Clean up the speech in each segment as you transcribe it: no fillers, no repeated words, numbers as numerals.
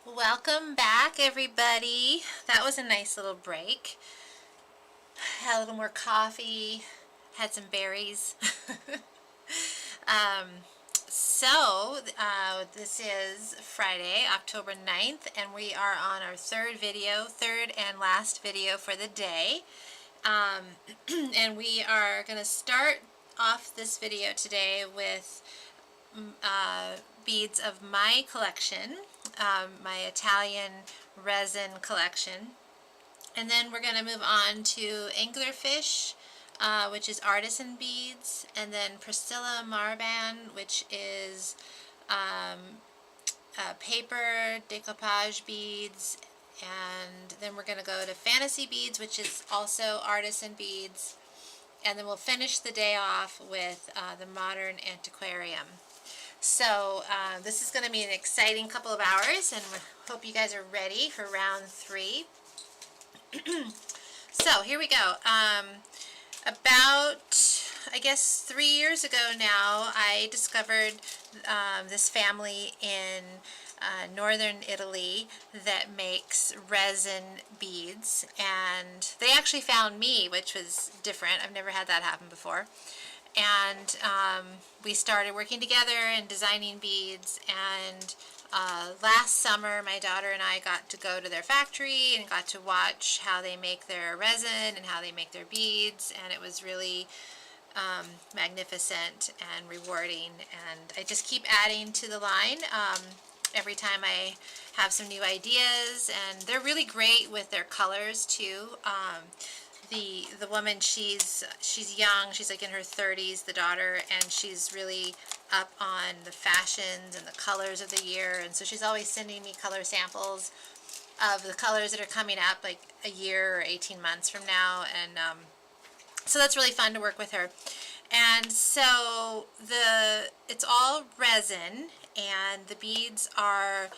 Welcome back, everybody. That was a nice little break. Had a little more coffee, had some berries. um, this is Friday, October 9th, and we are on our third and last video for the day. And we are going to start off this video today with beads of my collection, my Italian resin collection. And then we're going to move on to anglerfish, which is artisan beads, and then Priscilla Marban, which is paper decoupage beads, and then we're going to go to fantasy beads, which is also artisan beads, and then we'll finish the day off with the modern antiquarium. So this is going to be an exciting couple of hours, and we hope you guys are ready for round 3. So here we go. About, I guess, 3 years ago now, I discovered this family in northern Italy that makes resin beads, and they actually found me, which was different. I've never had that happen before. And we started working together and designing beads, and last summer my daughter and I got to go to their factory and got to watch how they make their resin and how they make their beads, and it was really magnificent and rewarding, and I just keep adding to the line every time I have some new ideas, and they're really great with their colors too. The woman, she's young, she's like in her 30s, the daughter, and she's really up on the fashions and the colors of the year, and so she's always sending me color samples of the colors that are coming up like a year or 18 months from now, and so that's really fun to work with her. And so it's all resin, and the beads are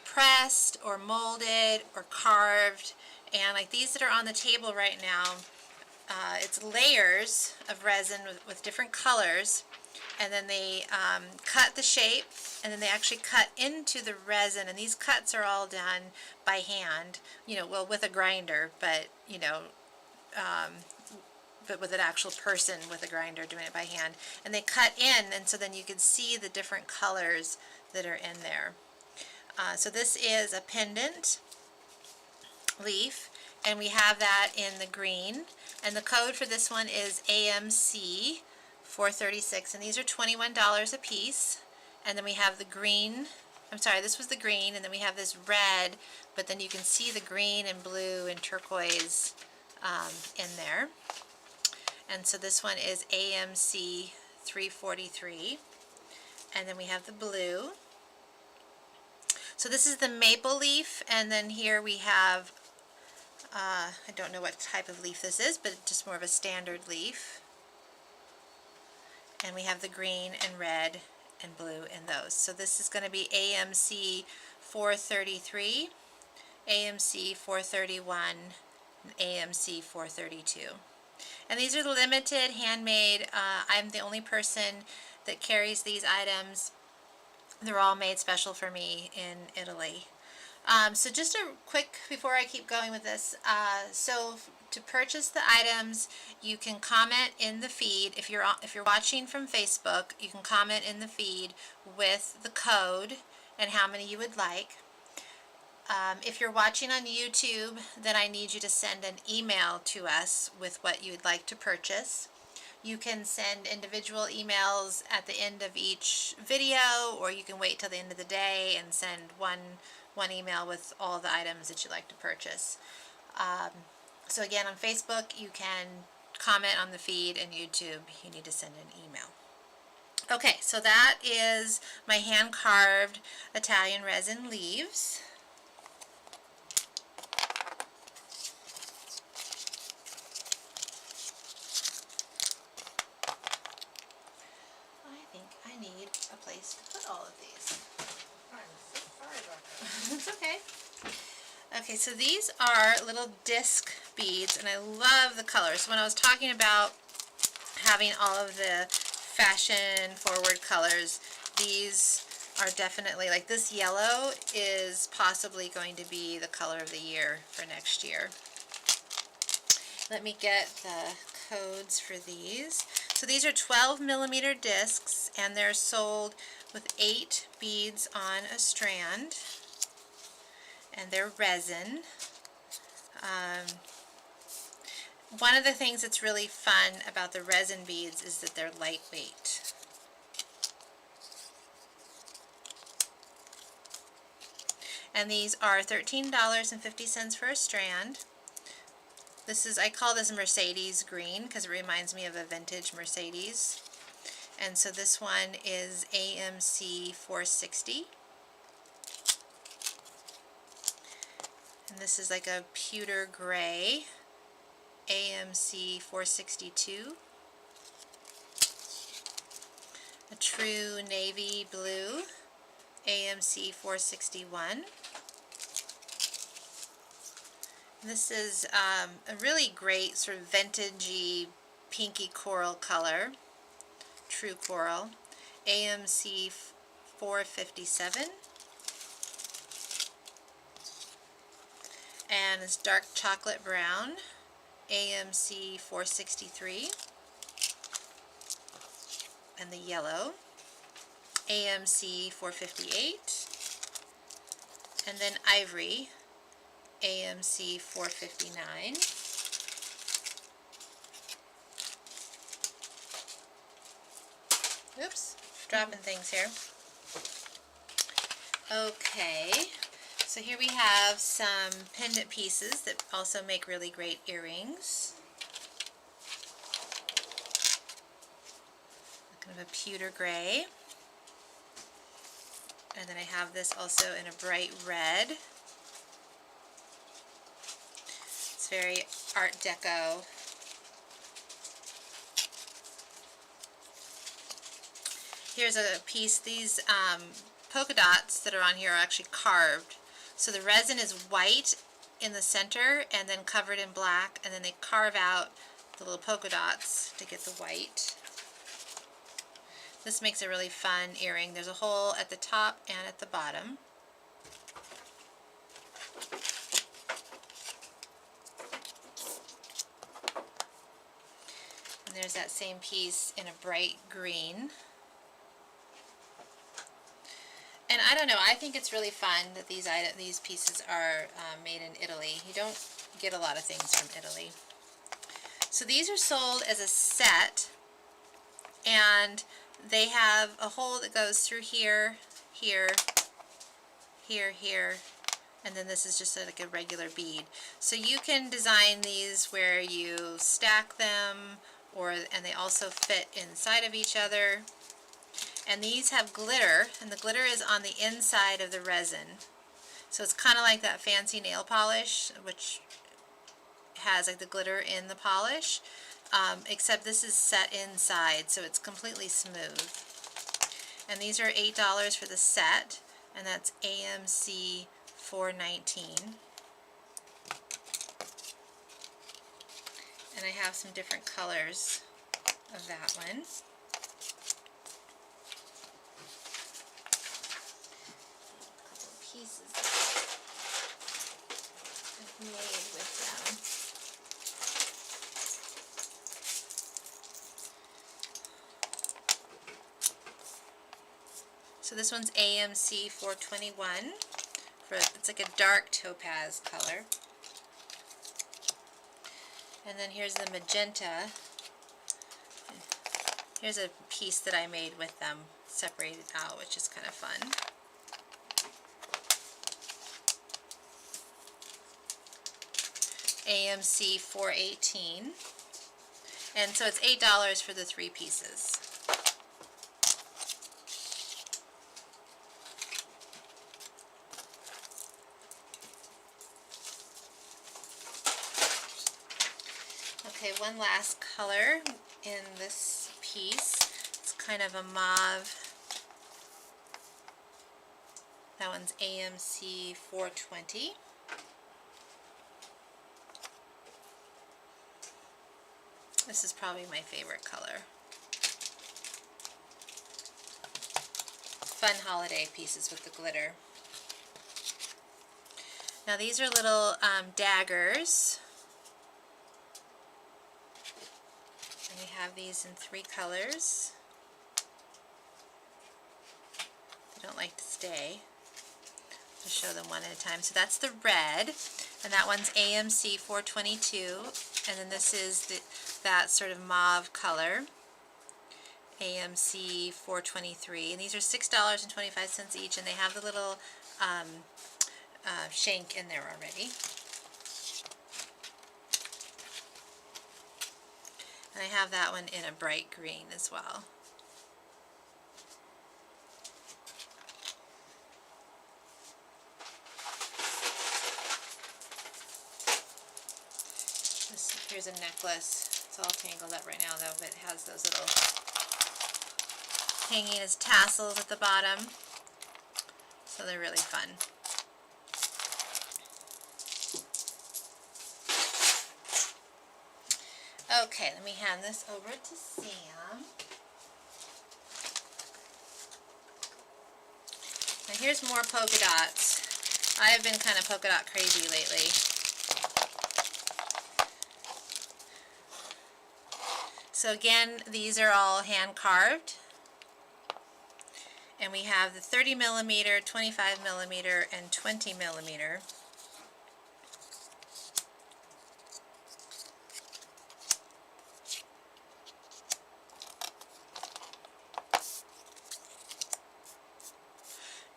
pressed or molded or carved. And like these that are on the table right now, it's layers of resin with different colors, and then they cut the shape, and then they actually cut into the resin, and these cuts are all done by hand, well, with a grinder, but but with an actual person with a grinder doing it by hand, and they cut in, and so then you can see the different colors that are in there. So this is a pendant leaf, and we have that in the green, and the code for this one is AMC 436, and these are $21 a piece. And then we have the green, I'm sorry, this was the green, and then we have this red, but then you can see the green and blue and turquoise in there. And so this one is AMC 343, and then we have the blue. So this is the maple leaf, and then here we have I don't know what type of leaf this is, but it's just more of a standard leaf. And we have the green and red and blue in those. So this is going to be AMC 433, AMC 431, and AMC 432. And these are the limited, handmade. I'm the only person that carries these items. They're all made special for me in Italy. So just a quick, before I keep going with this, so to purchase the items, you can comment in the feed. If you're watching from Facebook, you can comment in the feed with the code and how many you would like. If you're watching on YouTube, then I need you to send an email to us with what you'd like to purchase. You can send individual emails at the end of each video, or you can wait till the end of the day and send one email with all the items that you'd like to purchase. So again, on Facebook, you can comment on the feed, and YouTube, you need to send an email. Okay, so that is my hand-carved Italian resin leaves. I think I need a place to put all of these. I'm so sorry about that. It's okay. Okay, so these are little disc beads, and I love the colors. When I was talking about having all of the fashion forward colors, these are definitely, like this yellow is possibly going to be the color of the year for next year. Let me get the codes for these. So these are 12 millimeter discs, and they're sold with 8 beads on a strand, and they're resin. One of the things that's really fun about the resin beads is that they're lightweight. And these are $13.50 for a strand. This is, I call this Mercedes green because it reminds me of a vintage Mercedes. And so this one is AMC 460. And this is like a pewter gray, AMC 462. A true navy blue, AMC 461. This is a really great sort of vintagey pinky coral color, true coral, AMC 457. And it's dark chocolate brown, AMC 463. And the yellow, AMC 458. And then ivory, AMC 459. Oops, dropping things here. Okay, so here we have some pendant pieces that also make really great earrings. Kind of a pewter gray. And then I have this also in a bright red. It's very Art Deco. Here's a piece. These polka dots that are on here are actually carved. So the resin is white in the center and then covered in black, and then they carve out the little polka dots to get the white. This makes a really fun earring. There's a hole at the top and at the bottom. And there's that same piece in a bright green. And I don't know, I think it's really fun that these pieces are made in Italy. You don't get a lot of things from Italy. So these are sold as a set, and they have a hole that goes through here, here, here, here, and then this is just like a regular bead. So you can design these where you stack them, and they also fit inside of each other. And these have glitter, and the glitter is on the inside of the resin. So it's kind of like that fancy nail polish, which has like the glitter in the polish, except this is set inside, so it's completely smooth. And these are $8 for the set, and that's AMC 419. And I have some different colors of that one. Pieces I've made with them. So this one's AMC 421. It's like a dark topaz color. And then here's the magenta. Here's a piece that I made with them separated out, which is kind of fun. AMC 418, and so it's $8 for the 3 pieces. Okay, one last color in this piece. It's kind of a mauve. That one's AMC 420. This is probably my favorite color. fun holiday pieces with the glitter. Now these are little daggers. And we have these in 3 colors. They don't like to stay. I'll show them one at a time. So that's the red, and that one's AMC 422, and then this is that sort of mauve color, AMC 423, and these are $6.25 each, and they have the little shank in there already. And I have that one in a bright green as well. Here's a necklace. It's all tangled up right now though, but it has those little hanging as tassels at the bottom. So they're really fun. Okay, let me hand this over to Sam. Now here's more polka dots. I've been kind of polka dot crazy lately. So again, these are all hand carved. And we have the 30 millimeter, 25 millimeter, and 20 millimeter.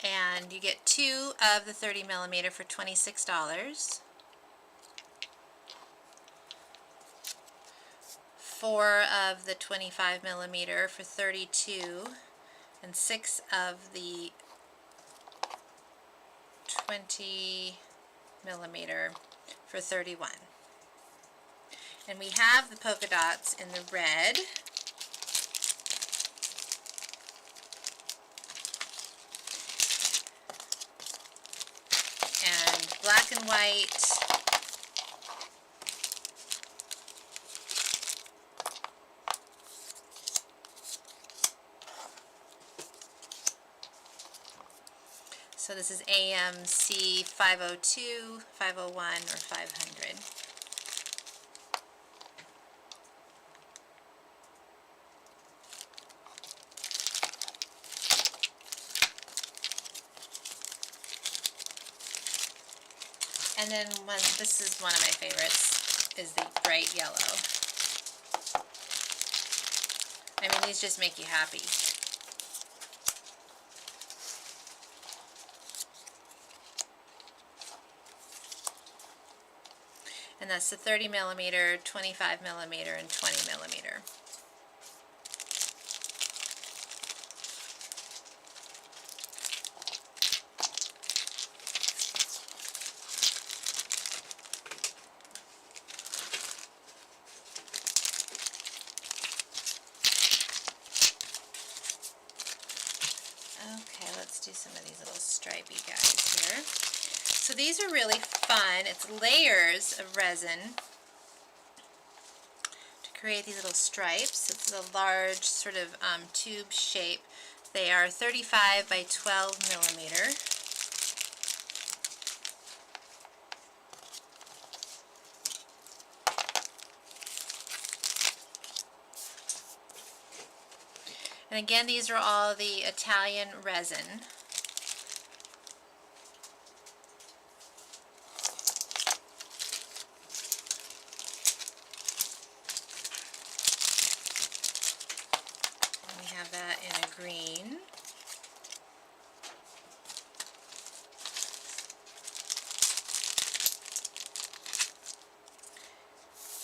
And you get 2 of the 30 millimeter for $26. 4 of the 25 millimeter for $32, and 6 of the 20 millimeter for $31. And we have the polka dots in the red. And black and white. So this is AMC 502, 501, or 500. And then this is one of my favorites, is the bright yellow. I mean, these just make you happy. And that's the 30 millimeter, 25 millimeter, and 20 millimeter. Okay, let's do some of these little stripy guys here. So these are really fun. It's layers of resin to create these little stripes. It's a large sort of tube shape. They are 35 by 12 millimeter. And again, these are all the Italian resin. We have that in a green.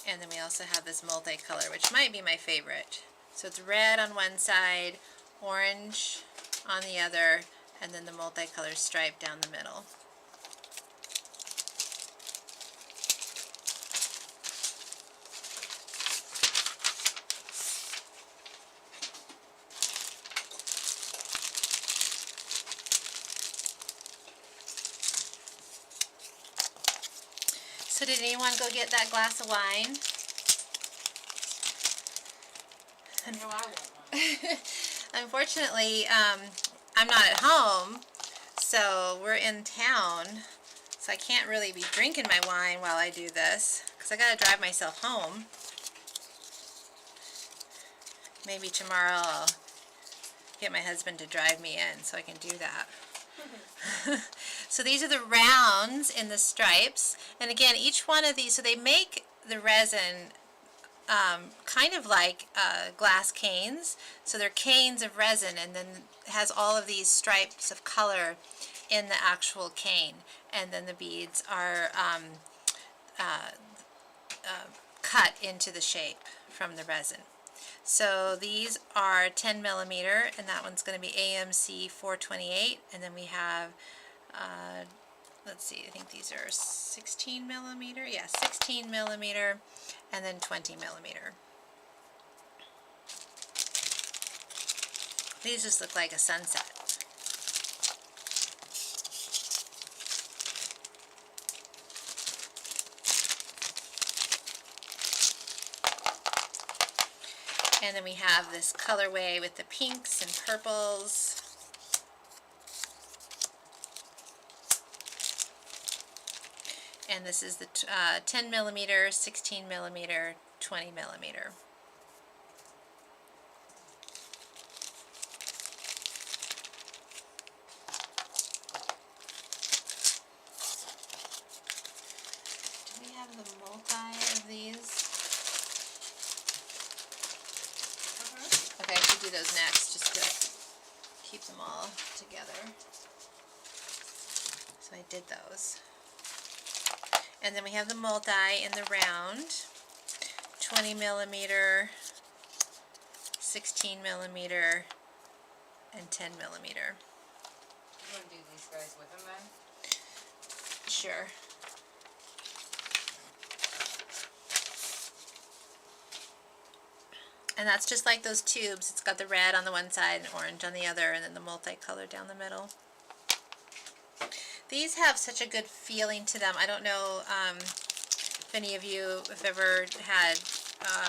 And then we also have this multicolor, which might be my favorite. So it's red on one side, orange on the other, and then the multicolor stripe down the middle. So did anyone go get that glass of wine? No, I want one. Unfortunately, I'm not at home, so we're in town, so I can't really be drinking my wine while I do this, because I gotta drive myself home. Maybe tomorrow I'll get my husband to drive me in so I can do that. So these are the rounds in the stripes, and again, each one of these, so they make the resin kind of like glass canes. So they're canes of resin, and then it has all of these stripes of color in the actual cane, and then the beads are cut into the shape from the resin. So these are 10 millimeter, and that one's going to be AMC 428, and then we have let's see, I think these are 16 millimeter, yeah, 16 millimeter, and then 20 millimeter. These just look like a sunset. And then we have this colorway with the pinks and purples. And this is the 10 millimeter, 16 millimeter, 20 millimeter. Do we have the multi of these? Okay, I should do those next just to keep them all together. So I did those. And then we have the multi in the round, 20 millimeter, 16 millimeter, and 10 millimeter. You want to do these guys with them then? Sure. And that's just like those tubes. It's got the red on the one side and orange on the other, and then the multicolor down the middle. These have such a good feeling to them. I don't know if any of you have ever had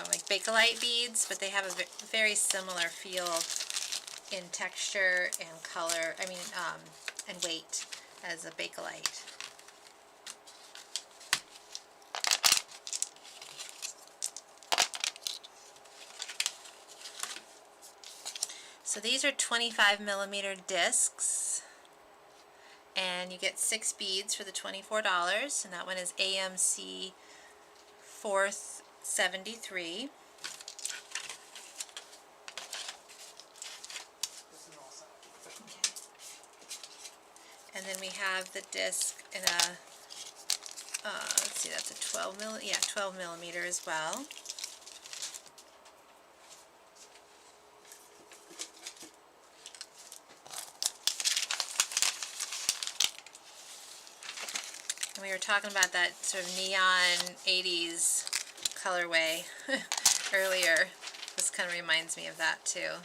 like Bakelite beads, but they have a very similar feel in texture and color, and weight as a Bakelite. So these are 25 millimeter discs, and you get 6 beads for the $24, and that one is AMC 473. Okay. And then we have the disc in a, let's see, that's a 12 millimeter as well. And we were talking about that sort of neon 80s colorway earlier. This kind of reminds me of that too.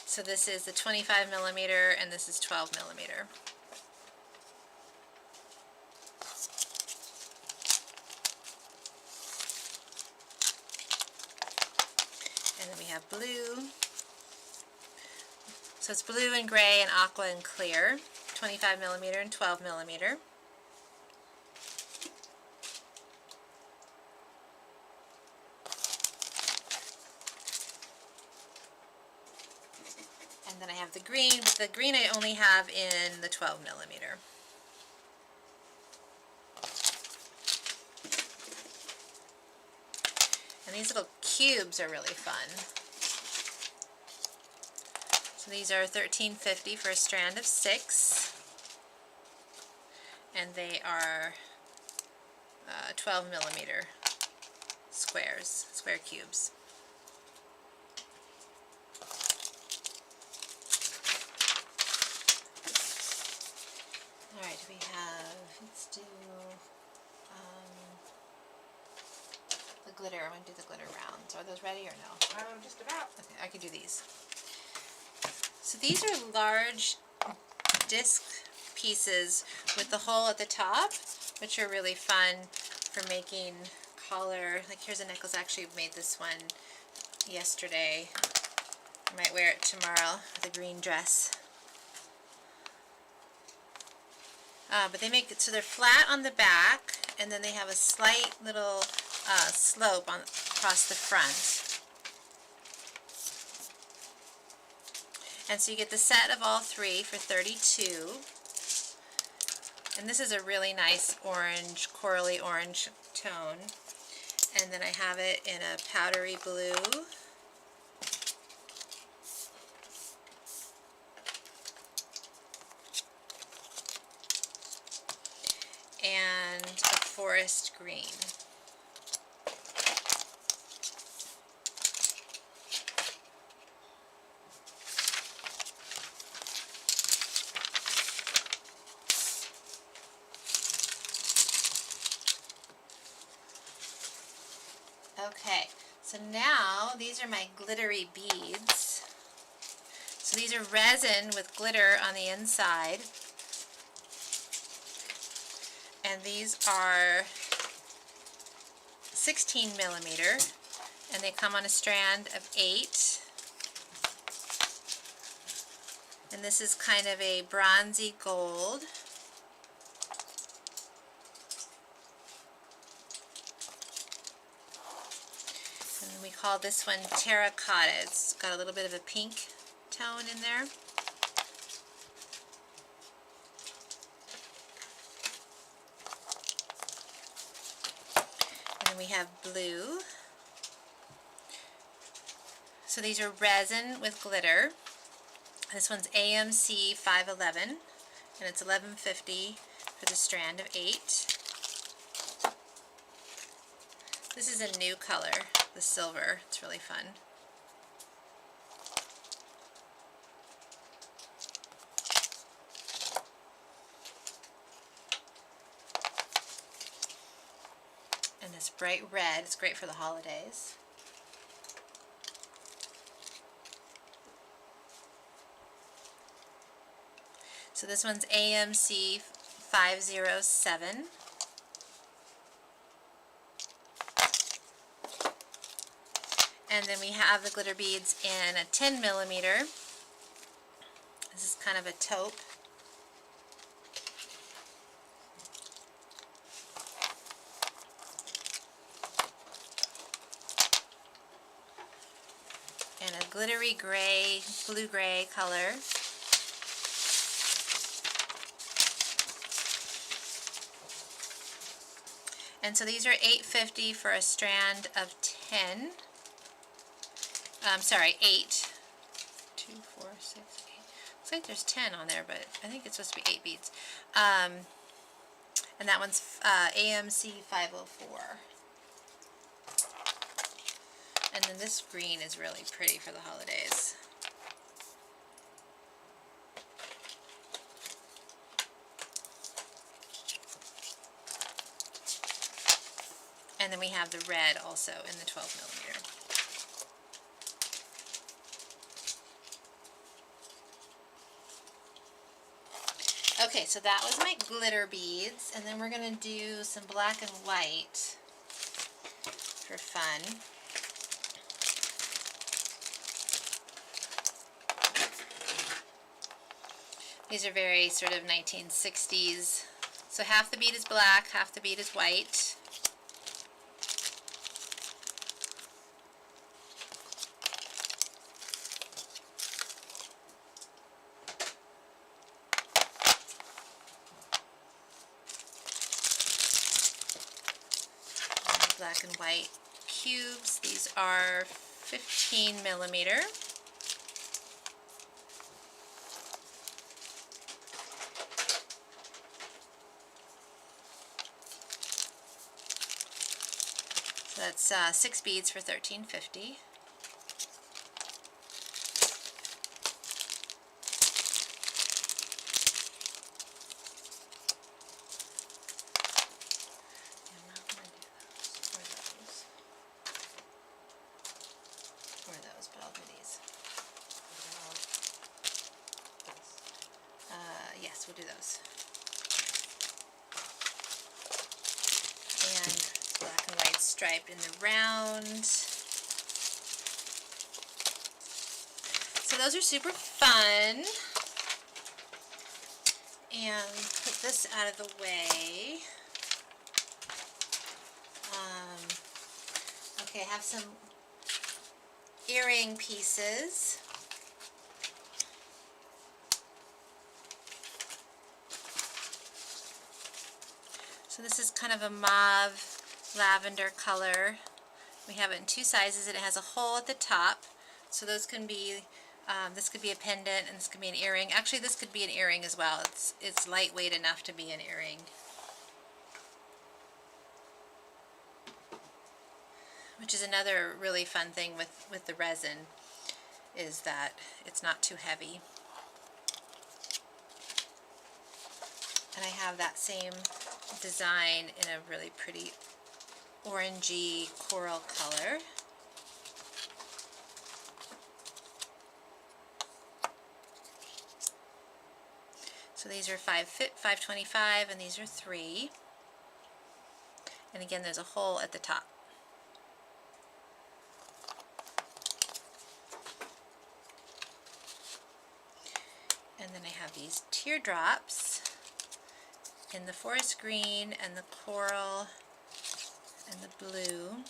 So this is the 25 millimeter, and this is 12 millimeter. And then we have blue. So it's blue and gray and aqua and clear, 25 millimeter and 12 millimeter. And then I have the green, but the green I only have in the 12 millimeter. And these little cubes are really fun. So these are $13.50 for a strand of 6, and they are 12 millimeter square cubes. Alright, we have, let's do the glitter. I'm going to do the glitter rounds. Are those ready or no? Just about. Okay, I can do these. So these are large disc pieces with the hole at the top, which are really fun for making collar. Like here's a necklace. I actually made this one yesterday. I might wear it tomorrow with a green dress. But they make it so they're flat on the back, and then they have a slight little slope on across the front. And so you get the set of all three for $32. And this is a really nice orange, corally orange tone. And then I have it in a powdery blue. And a forest green. Okay, so now these are my glittery beads. So these are resin with glitter on the inside. And these are 16 millimeter, and they come on a strand of 8. And this is kind of a bronzy gold. And we call this one terracotta. It's got a little bit of a pink tone in there. And then we have blue. So these are resin with glitter. This one's AMC 511, and it's $11.50 for the strand of 8. This is a new color, the silver. It's really fun. And this bright red, it's great for the holidays. So this one's AMC 507. And then we have the glitter beads in a 10 millimeter. This is kind of a taupe. And a glittery gray, blue-gray color. And so these are $8.50 for a strand of 10. Sorry, 8. 2, 4, 6, 8. Looks like there's 10 on there, but I think it's supposed to be 8 beads. And that one's AMC 504. And then this green is really pretty for the holidays. And then we have the red also in the 12 millimeter. Okay, so that was my glitter beads, and then we're going to do some black and white for fun. These are very sort of 1960s. So half the bead is black, half the bead is white. Black and white cubes. These are 15 millimeter. So that's 6 beads for $13.50. But I'll do these. Yes, we'll do those. And black and white striped in the round. So those are super fun. And put this out of the way. Okay, I have some earring pieces. So this is kind of a mauve lavender color. We have it in two sizes, and it has a hole at the top. So those can be, this could be a pendant, and this could be an earring. Actually, this could be an earring as well. It's lightweight enough to be an earring. Which is another really fun thing with the resin, is that it's not too heavy. And I have that same design in a really pretty orangey coral color. So these are 5.25, and these are 3. And again, there's a hole at the top. And then I have these teardrops in the forest green and the coral and the blue.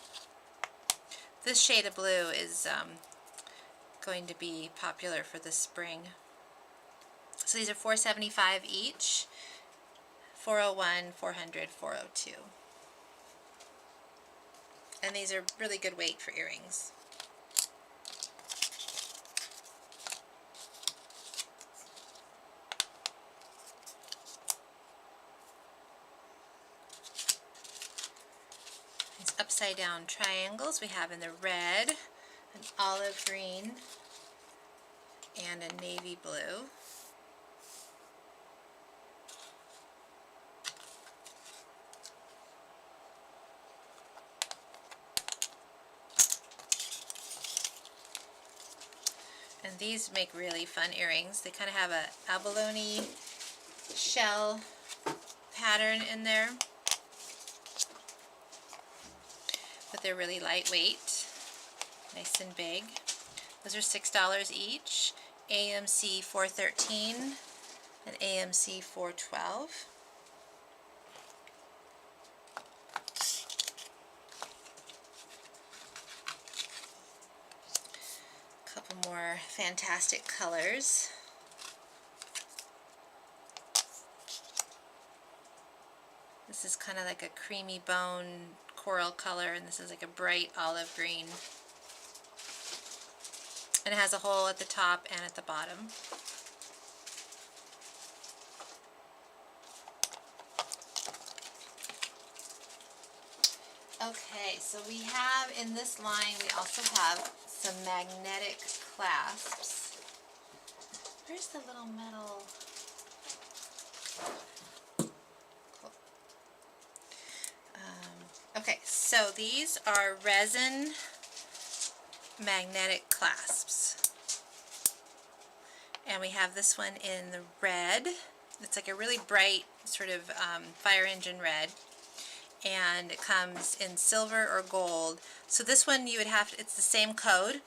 This shade of blue is going to be popular for the spring. So these are $4.75 each, 401, 400, 402. And these are really good weight for earrings. These upside down triangles we have in the red, an olive green, and a navy blue. And these make really fun earrings. They kind of have a abalone shell pattern in there, but they're really lightweight, nice and big. Those are $6 each, AMC 413 and AMC 412. Couple more fantastic colors. This is kind of like a creamy bone coral color, and this is like a bright olive green. And it has a hole at the top and at the bottom. Okay, so we have in this line, we also have some magnetic clasps. Where's the little metal? Cool. Okay, so these are resin magnetic clasps. And we have this one in the red. It's like a really bright sort of fire engine red. And it comes in silver or gold. So this one you would have to, it's the same code.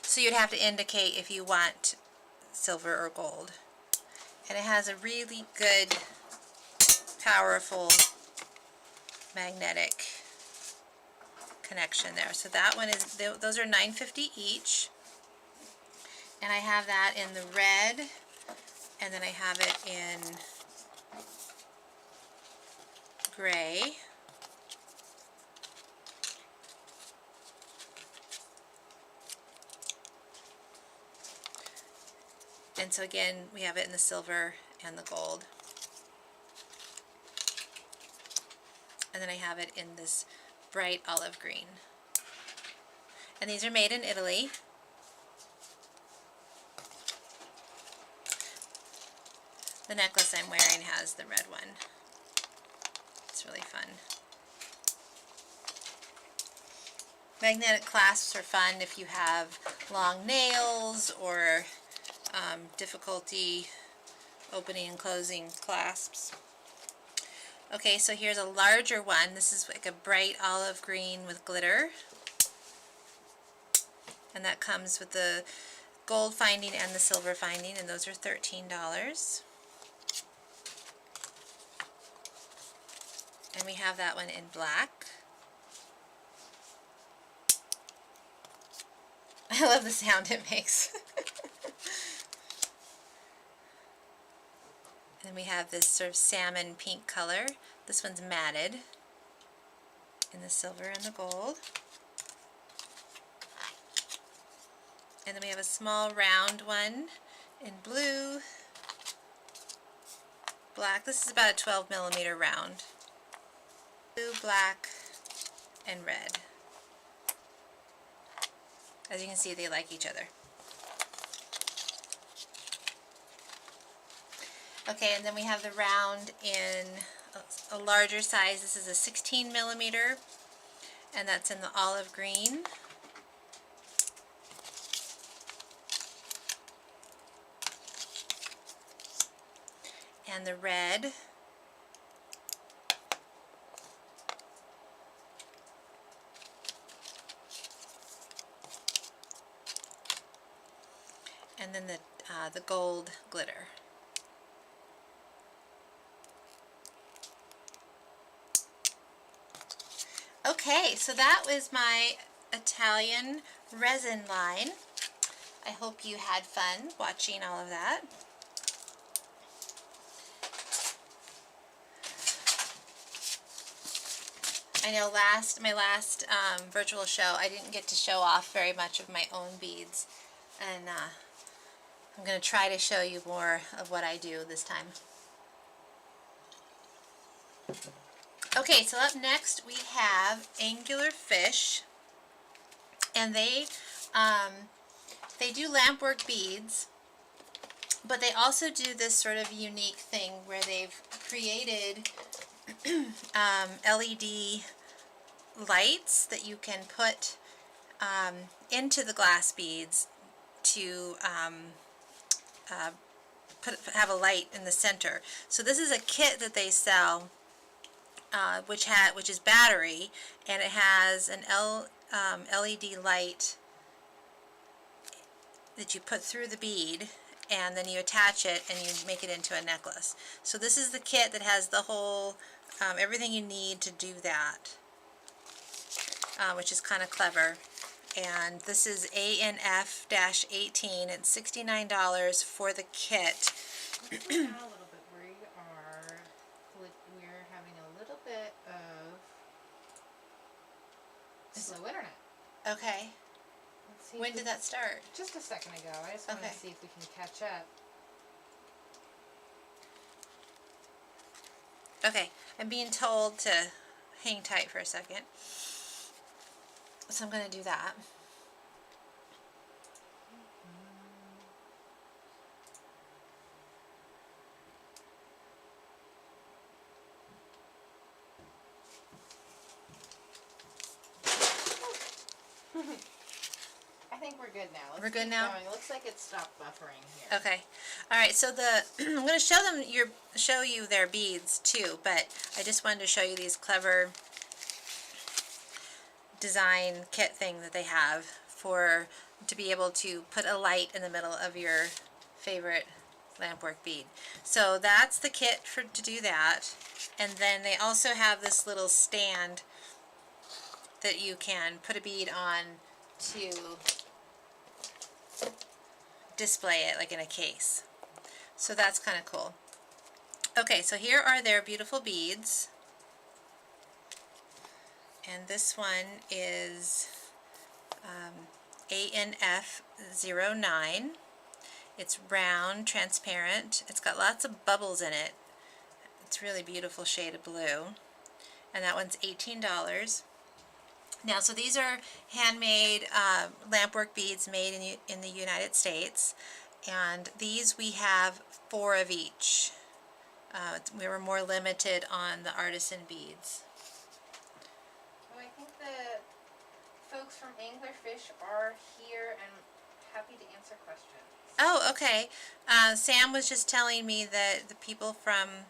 So you'd have to indicate if you want silver or gold. And it has a really good, powerful magnetic connection there. So that one is, those are $9.50 each. And I have that in the red, and then I have it in gray. And so again, we have it in the silver and the gold. And then I have it in this bright olive green. And these are made in Italy. The necklace I'm wearing has the red one. It's really fun. Magnetic clasps are fun if you have long nails or difficulty opening and closing clasps. Okay, so here's a larger one. This is like a bright olive green with glitter. And that comes with the gold finding and the silver finding, and those are $13. And we have that one in black. I love the sound it makes. And we have this sort of salmon pink color. This one's matted in the silver and the gold. And then we have a small round one in blue, black. This is about a 12 millimeter round. Blue, black, and red. As you can see, they like each other. Okay, and then we have the round in a larger size. This is a 16 millimeter, and that's in the olive green. And the red. And then the gold glitter. Okay, so that was my Italian resin line. I hope you had fun watching all of that. I know my last virtual show, I didn't get to show off very much of my own beads, and I'm going to try to show you more of what I do this time. Okay, so up next we have angular fish, and they do lampwork beads, but they also do this sort of unique thing where they've created LED lights that you can put into the glass beads to have a light in the center. So this is a kit that they sell, which is battery, and it has an LED light that you put through the bead, and then you attach it and you make it into a necklace. So this is the kit that has the whole everything you need to do that, which is kind of clever. And this is ANF-18. It's $69 for the kit. A little bit. We're having a little bit of slow internet. Okay. Let's see. When did that start? Just a second ago. I just want to see if we can catch up. Okay, I'm being told to hang tight for a second. So I'm going to do that. I think we're good now. We're good now? Going. It looks like it stopped buffering here. Okay. All right. So I'm going to show you their beads too, but I just wanted to show you these clever design kit thing that they have to be able to put a light in the middle of your favorite lampwork bead. So that's the kit to do that. And then they also have this little stand that you can put a bead on to display it like in a case. So that's kind of cool. Okay, so here are their beautiful beads. And this one is ANF-09. It's round, transparent. It's got lots of bubbles in it. It's really beautiful shade of blue. And that one's $18. Now, so these are handmade lampwork beads made in the United States. And these we have 4 of each. We were more limited on the artisan beads. I think the folks from Anglerfish are here and happy to answer questions. Oh, okay. Sam was just telling me that the people from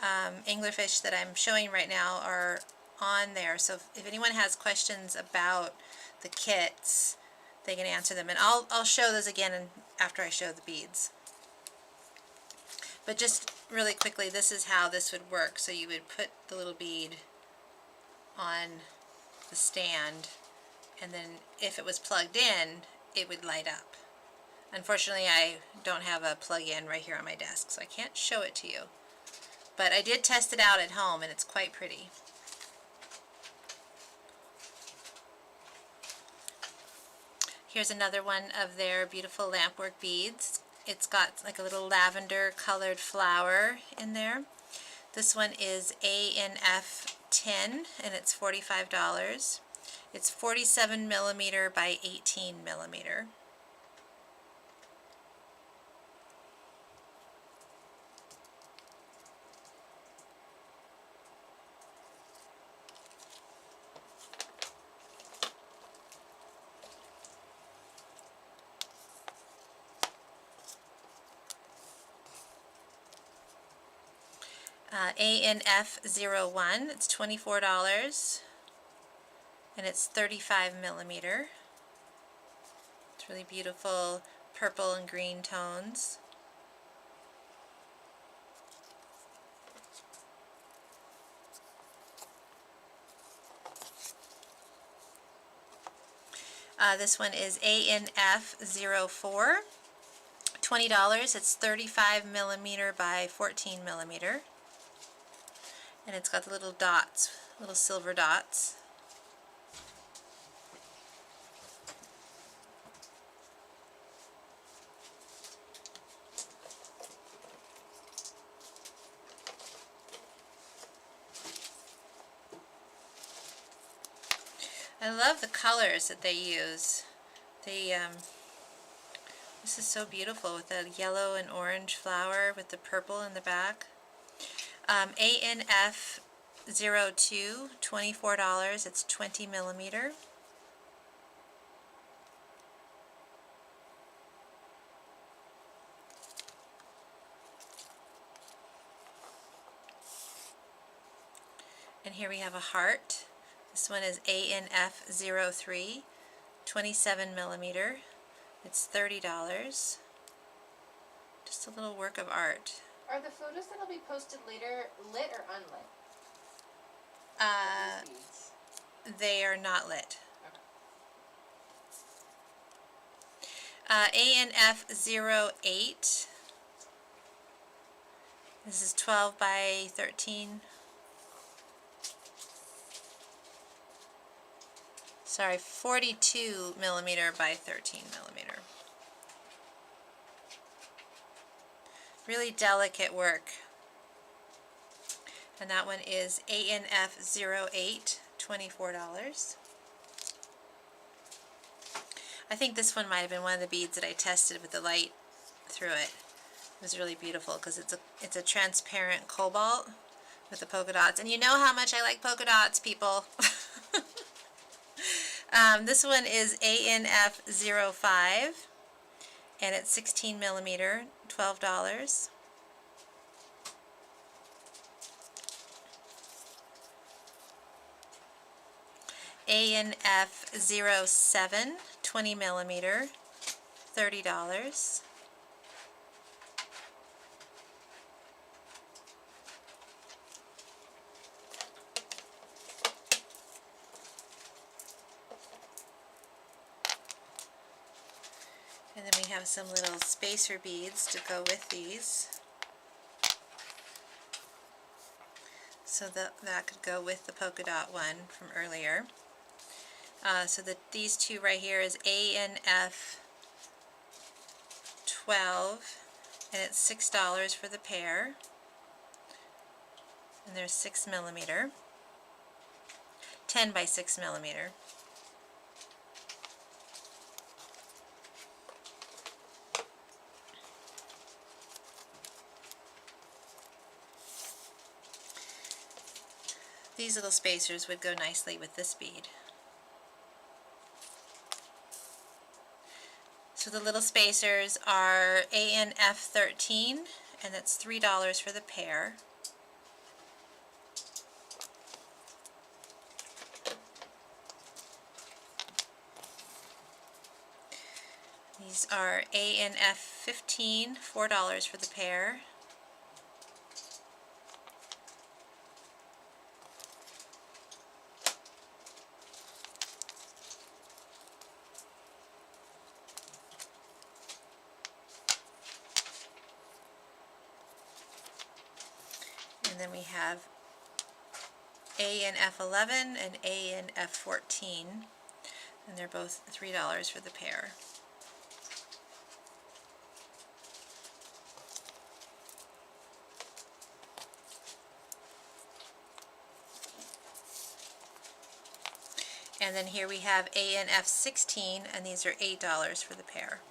anglerfish that I'm showing right now are on there. So if anyone has questions about the kits, they can answer them. And I'll show those again after I show the beads. But just really quickly, this is how this would work. So you would put the little bead on the stand, and then if it was plugged in, it would light up. Unfortunately, I don't have a plug-in right here on my desk, so I can't show it to you. But I did test it out at home, and it's quite pretty. Here's another one of their beautiful lampwork beads. It's got like a little lavender colored flower in there. This one is ANF 10, and it's $45. It's 47 millimeter by 18 millimeter. ANF01, it's $24, and it's 35 millimeter. It's really beautiful purple and green tones. This one is ANF04, $20, it's 35 millimeter by 14 millimeter. And it's got the little dots, little silver dots. I love the colors that they use. This is so beautiful with the yellow and orange flower with the purple in the back. ANF02, $24, it's 20 millimeter. And here we have a heart. This one is ANF03, 27 millimeter. It's $30. Just a little work of art. Are the photos that'll be posted later lit or unlit? These beads? They are not lit. Okay. ANF08. This is 12 by 13. Sorry, 42 millimeter by 13 millimeter. Really delicate work. And that one is ANF08, $24. I think this one might have been one of the beads that I tested with the light through it. It was really beautiful because it's a transparent cobalt with the polka dots. And you know how much I like polka dots, people. This one is ANF05, and it's 16 millimeter, $12. ANF07, 20 millimeter, $30. And then we have some little spacer beads to go with these. So that could go with the polka dot one from earlier. So these two right here is ANF12, and it's $6 for the pair. And they're 6 millimeter, 10 by 6 millimeter. These little spacers would go nicely with this bead. So the little spacers are ANF13, and that's $3 for the pair. These are A and F 15, $4 for the pair. And then we have A and F11 and A and F14, and they're both $3 for the pair. And then here we have A and F16, and these are $8 for the pair.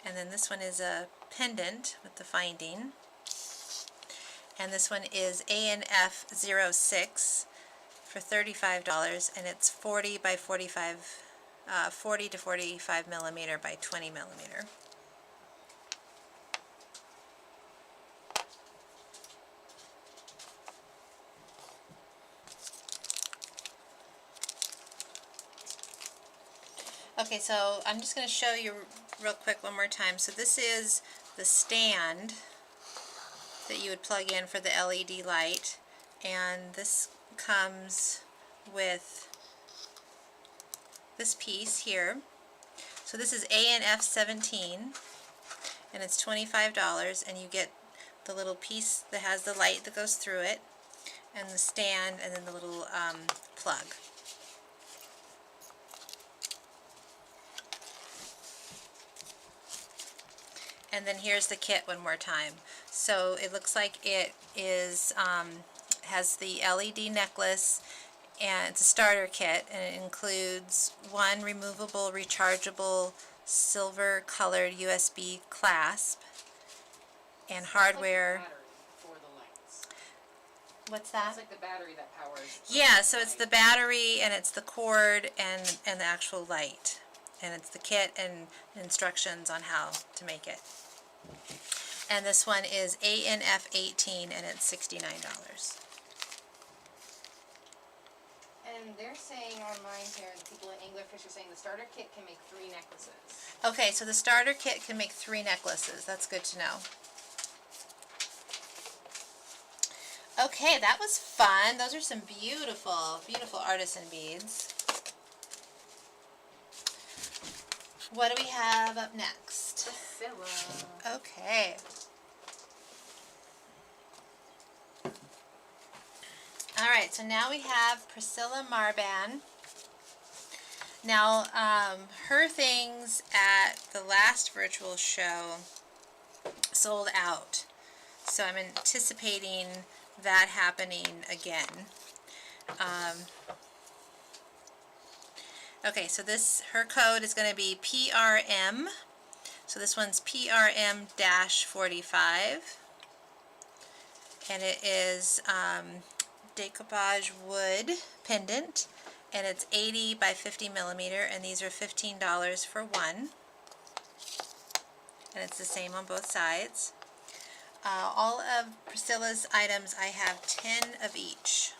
And then this one is a pendant with the finding. And this one is A&F 06 for $35, and it's 40 by 45, 40 to 45 millimeter by 20 millimeter. Okay, so I'm just going to show you real quick one more time. So this is the stand that you would plug in for the LED light, and this comes with this piece here. So this is A&F 17, and it's $25, and you get the little piece that has the light that goes through it, and the stand, and then the little plug. And then here's the kit one more time. So it looks like it is has the LED necklace, and it's a starter kit, and it includes one removable rechargeable silver colored USB clasp and hardware. Like the battery for the lights. What's that? It's like the battery that powers. Yeah, so it's the battery, and it's the cord, and the actual light, and it's the kit and instructions on how to make it. And this one is A&F 18, and it's $69. And they're saying online here, the people at Anglerfish are saying the starter kit can make 3 necklaces. Okay, so the starter kit can make 3 necklaces. That's good to know. Okay, that was fun. Those are some beautiful, beautiful artisan beads. What do we have up next? Priscilla. Okay. Alright, so now we have Priscilla Marban. Now, her things at the last virtual show sold out. So I'm anticipating that happening again. Okay, so her code is going to be PRM. So this one's PRM-45. And it is decoupage wood pendant, and it's 80 by 50 millimeter, and these are $15 for one, and it's the same on both sides. All of Priscilla's items, I have 10 of each.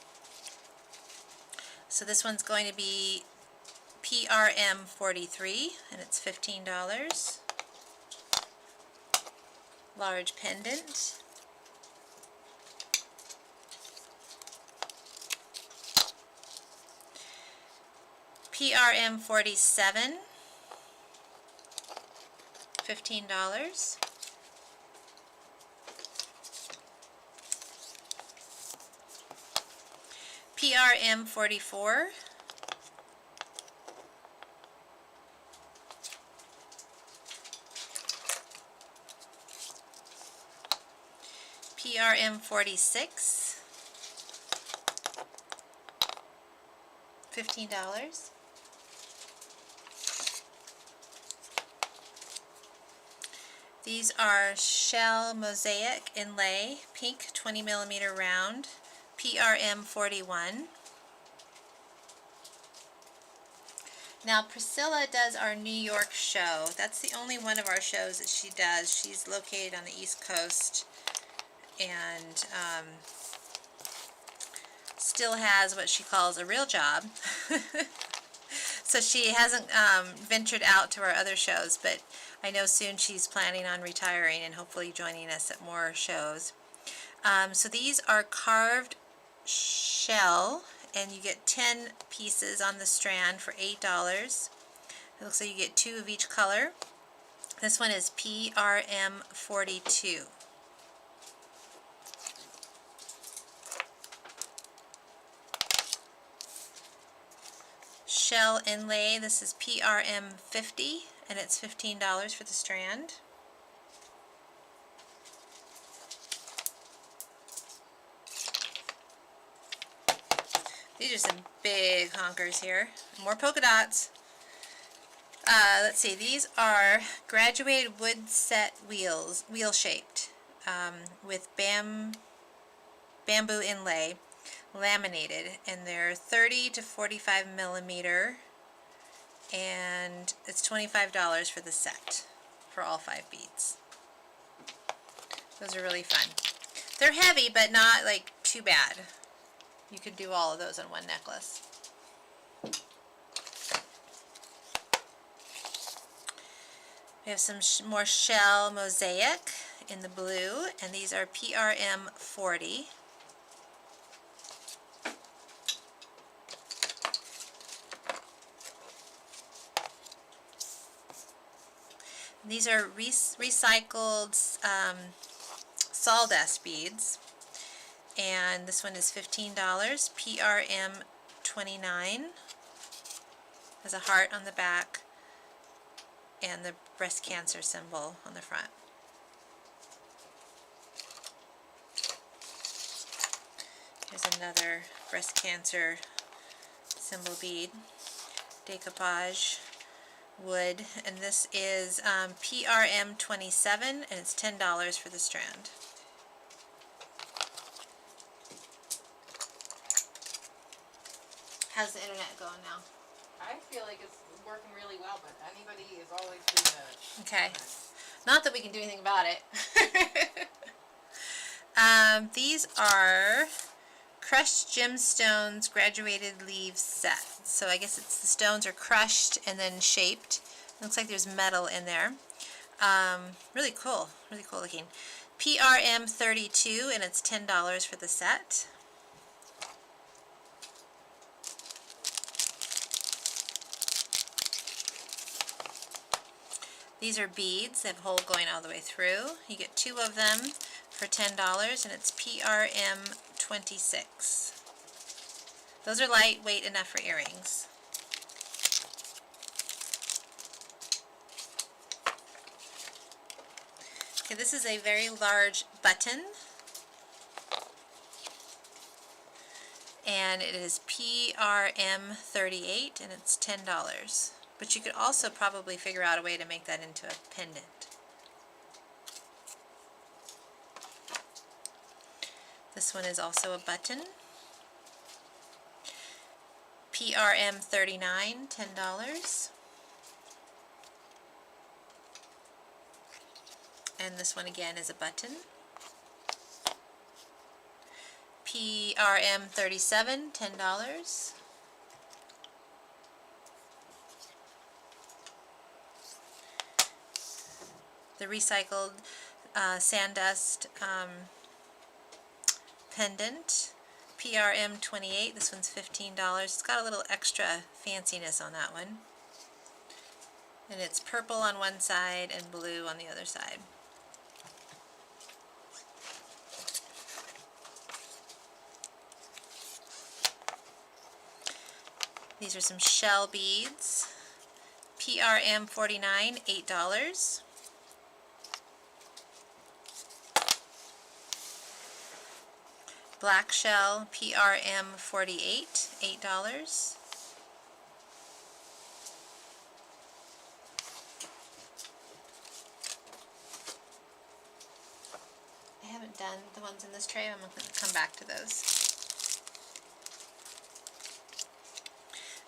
So this one's going to be PRM 43, and it's $15. Large pendant. PRM 47, $15. PRM 44, PRM 46, $15. These are shell mosaic inlay, pink 20 millimeter round, PRM 41. Now Priscilla does our New York show. That's the only one of our shows that she does. She's located on the East Coast. and still has what she calls a real job. So she hasn't ventured out to our other shows, but I know soon she's planning on retiring and hopefully joining us at more shows. So these are carved shell, and you get 10 pieces on the strand for $8. It looks like you get 2 of each color. This one is PRM 42. Shell inlay, this is PRM 50, and it's $15 for the strand. These are some big honkers here. More polka dots. Let's see, these are graduated wood set wheels, wheel shaped, with bamboo inlay, laminated, and they're 30 to 45 millimeter, and it's $25 for the set for all 5 beads. Those are really fun. They're heavy, but not like too bad. You could do all of those on one necklace. We have some more shell mosaic in the blue, and these are PRM 40. These are recycled sawdust beads, and this one is $15, PRM 29. Has a heart on the back and the breast cancer symbol on the front. Here's another breast cancer symbol bead, decoupage wood, and this is PRM 27, and it's $10 for the strand. How's the internet going now? I feel like it's working really well, but anybody is always free to. Okay. Not that we can do anything about it. These are crushed gemstones graduated leaves set. So I guess it's the stones are crushed and then shaped. Looks like there's metal in there. Really cool looking. PRM 32, and it's $10 for the set. These are beads. They have a hole going all the way through. You get 2 of them for $10, and it's PRM 26. Those are lightweight enough for earrings. Okay, this is a very large button, and it is PRM 38, and it's $10. But you could also probably figure out a way to make that into a pendant. This one is also a button. PRM 39, $10. And this one again is a button. PRM 37, $10. The recycled sandust pendant, PRM 28. This one's $15. It's got a little extra fanciness on that one. And it's purple on one side and blue on the other side. These are some shell beads. PRM 49, $8. Black shell, PRM 48, $8. I haven't done the ones in this tray. I'm going to come back to those.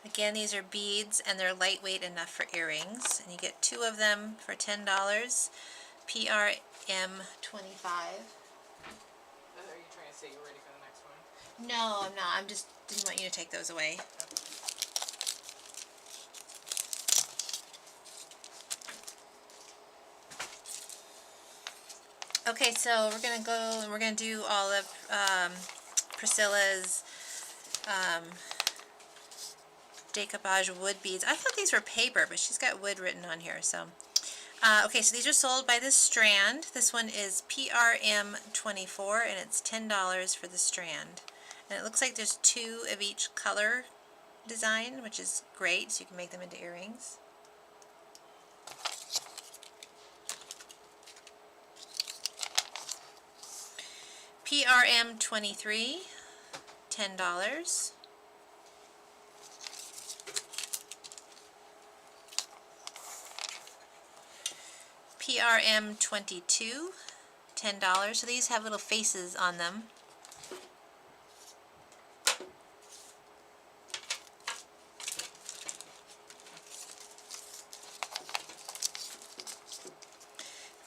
Again, these are beads, and they're lightweight enough for earrings. And you get 2 of them for $10. PRM 25. say you're ready for the next one. No, I'm not. I'm just didn't want you to take those away. Okay, so we're gonna go and we're gonna do all of Priscilla's decoupage wood beads. I thought these were paper, but she's got wood written on here. So, okay, so these are sold by the strand. This one is PRM24, and it's $10 for the strand. And it looks like there's 2 of each color design, which is great, so you can make them into earrings. PRM23, $10. PRM22, $10. So these have little faces on them.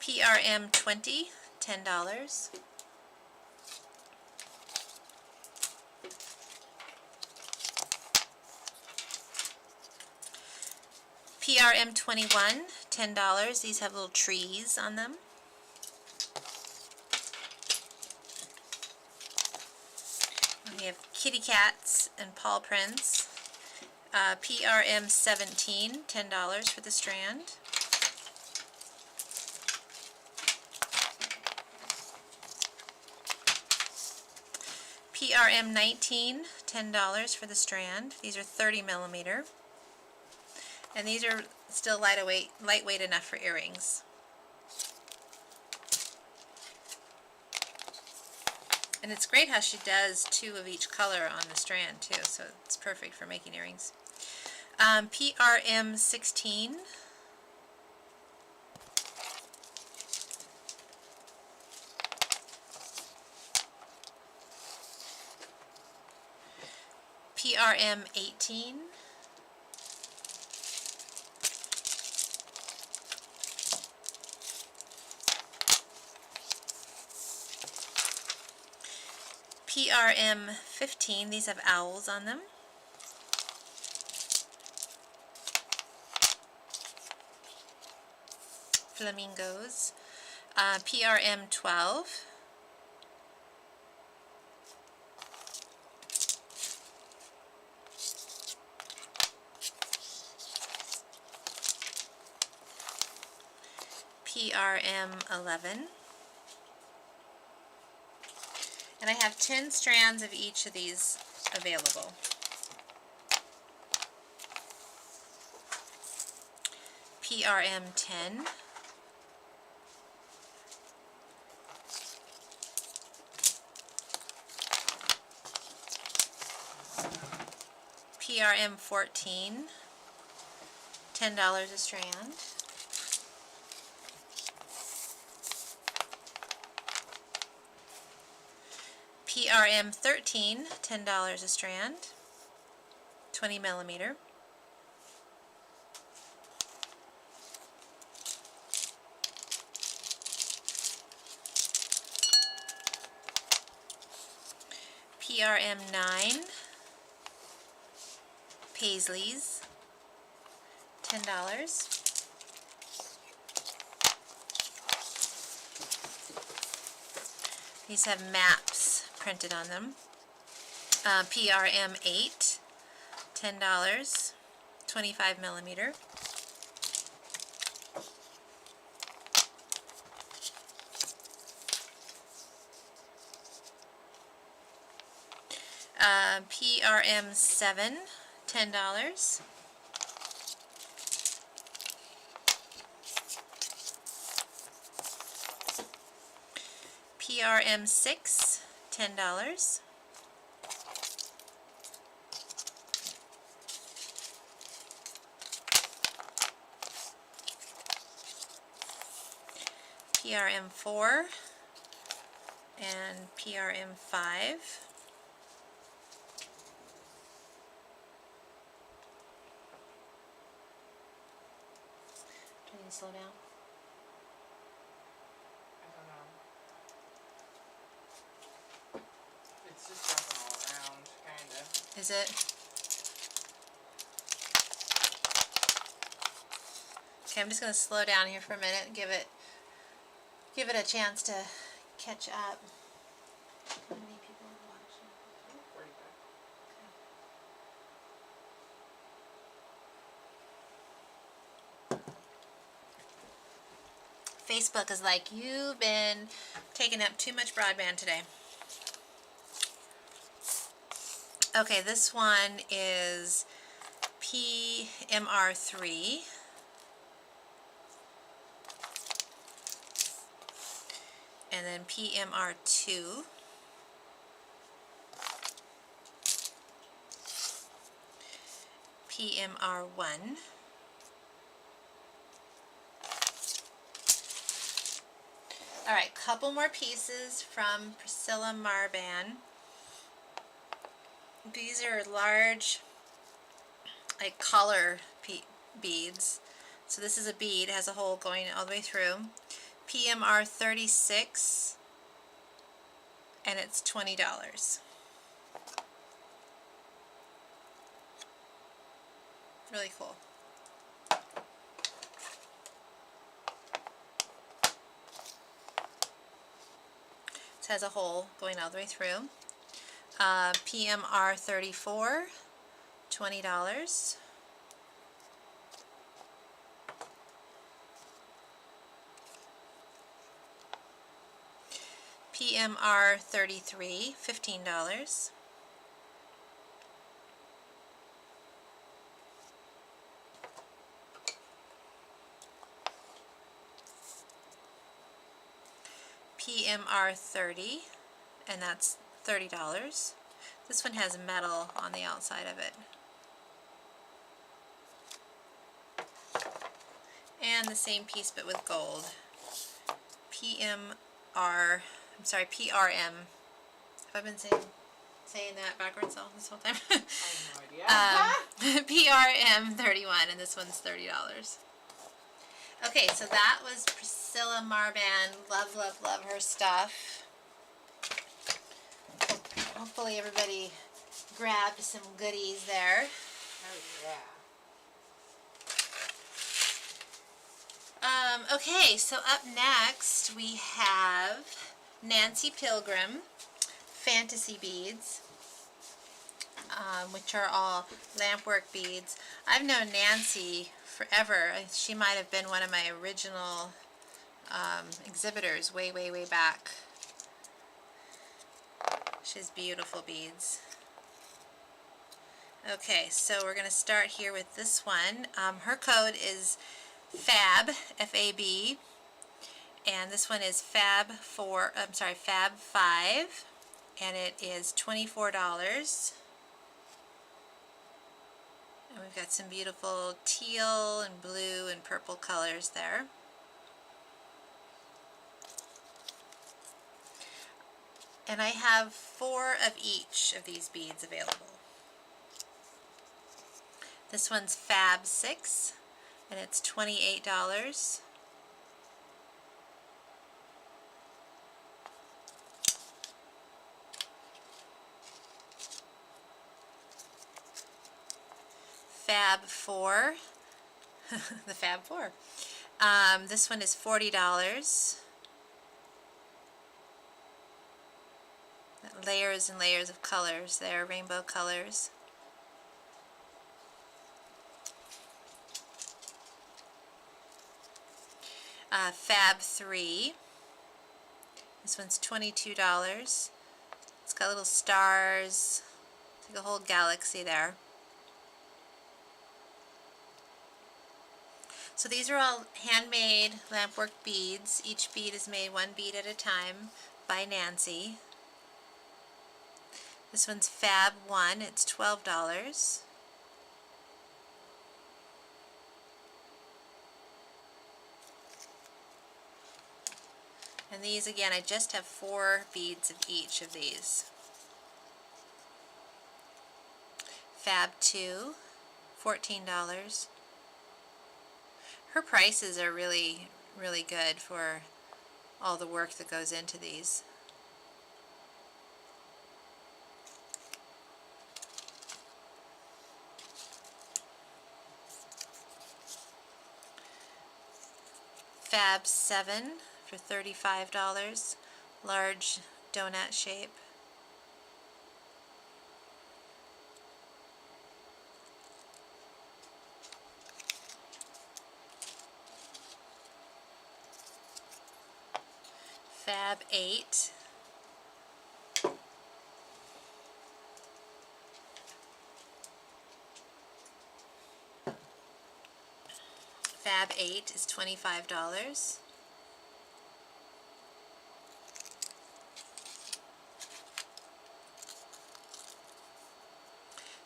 PRM20, $10. PRM21, $10. These have little trees on them. We have kitty cats and paw prints. PRM17, $10 for the strand. PRM19, $10 for the strand. These are 30 millimeter. And these are still lightweight enough for earrings. And it's great how she does 2 of each color on the strand too, so it's perfect for making earrings. PRM16. PRM18. PRM15, these have owls on them. Flamingos. PRM12. PRM11. And I have 10 strands of each of these available. PRM10. PRM14, $10 a strand. PRM13, $10 a strand, 20 millimeter. PRM9, Paisleys, $10. These have maps printed on them. PRM8, $10, 25 millimeter. PRM7, $10. PRM6, $10. PRM4 and PRM5. Do I need to slow down? I don't know. Is it? Okay, I'm just going to slow down here for a minute and give it a chance to catch up. How many people are watching? 45. Facebook is like, you've been taking up too much broadband today. Okay, this one is PMR3. And then PMR2. PMR1. Alright, couple more pieces from Priscilla Marban. These are large, like collar beads. So this is a bead, has a hole going all the way through. PMR 36, and it's $20. Really cool. It has a hole going all the way through. PMR 34, $20. PMR 33, $15. PMR 30, and that's $30. This one has metal on the outside of it. And the same piece but with gold. PRM. Have I been saying that backwards all this whole time? I have no idea. PRM 31, and this one's $30. Okay, so that was Priscilla Marban. Love, love, love her stuff. Hopefully everybody grabbed some goodies there. Oh yeah. Okay, so up next we have Nancy Pilgrim Fantasy Beads, which are all lampwork beads. I've known Nancy forever. She might have been one of my original exhibitors way, way, way back. She has beautiful beads. Okay, so we're going to start here with this one. Her code is FAB, F-A-B, and this one is FAB 5, and it is $24. And we've got some beautiful teal and blue and purple colors there. And I have 4 of each of these beads available. This one's FAB 6, and it's $28. Fab 4, the Fab 4. This one is $40. Layers and layers of colors there, rainbow colors. Fab 3. This one's $22. It's got little stars. It's like a whole galaxy there. So these are all handmade lampwork beads. Each bead is made 1 bead at a time by Nancy. This one's Fab 1. It's $12. And these, again, I just have 4 beads of each of these. Fab 2, $14. Her prices are really, really good for all the work that goes into these. Fab 7 for $35, large donut shape. Fab 8. Fab 8 is $25.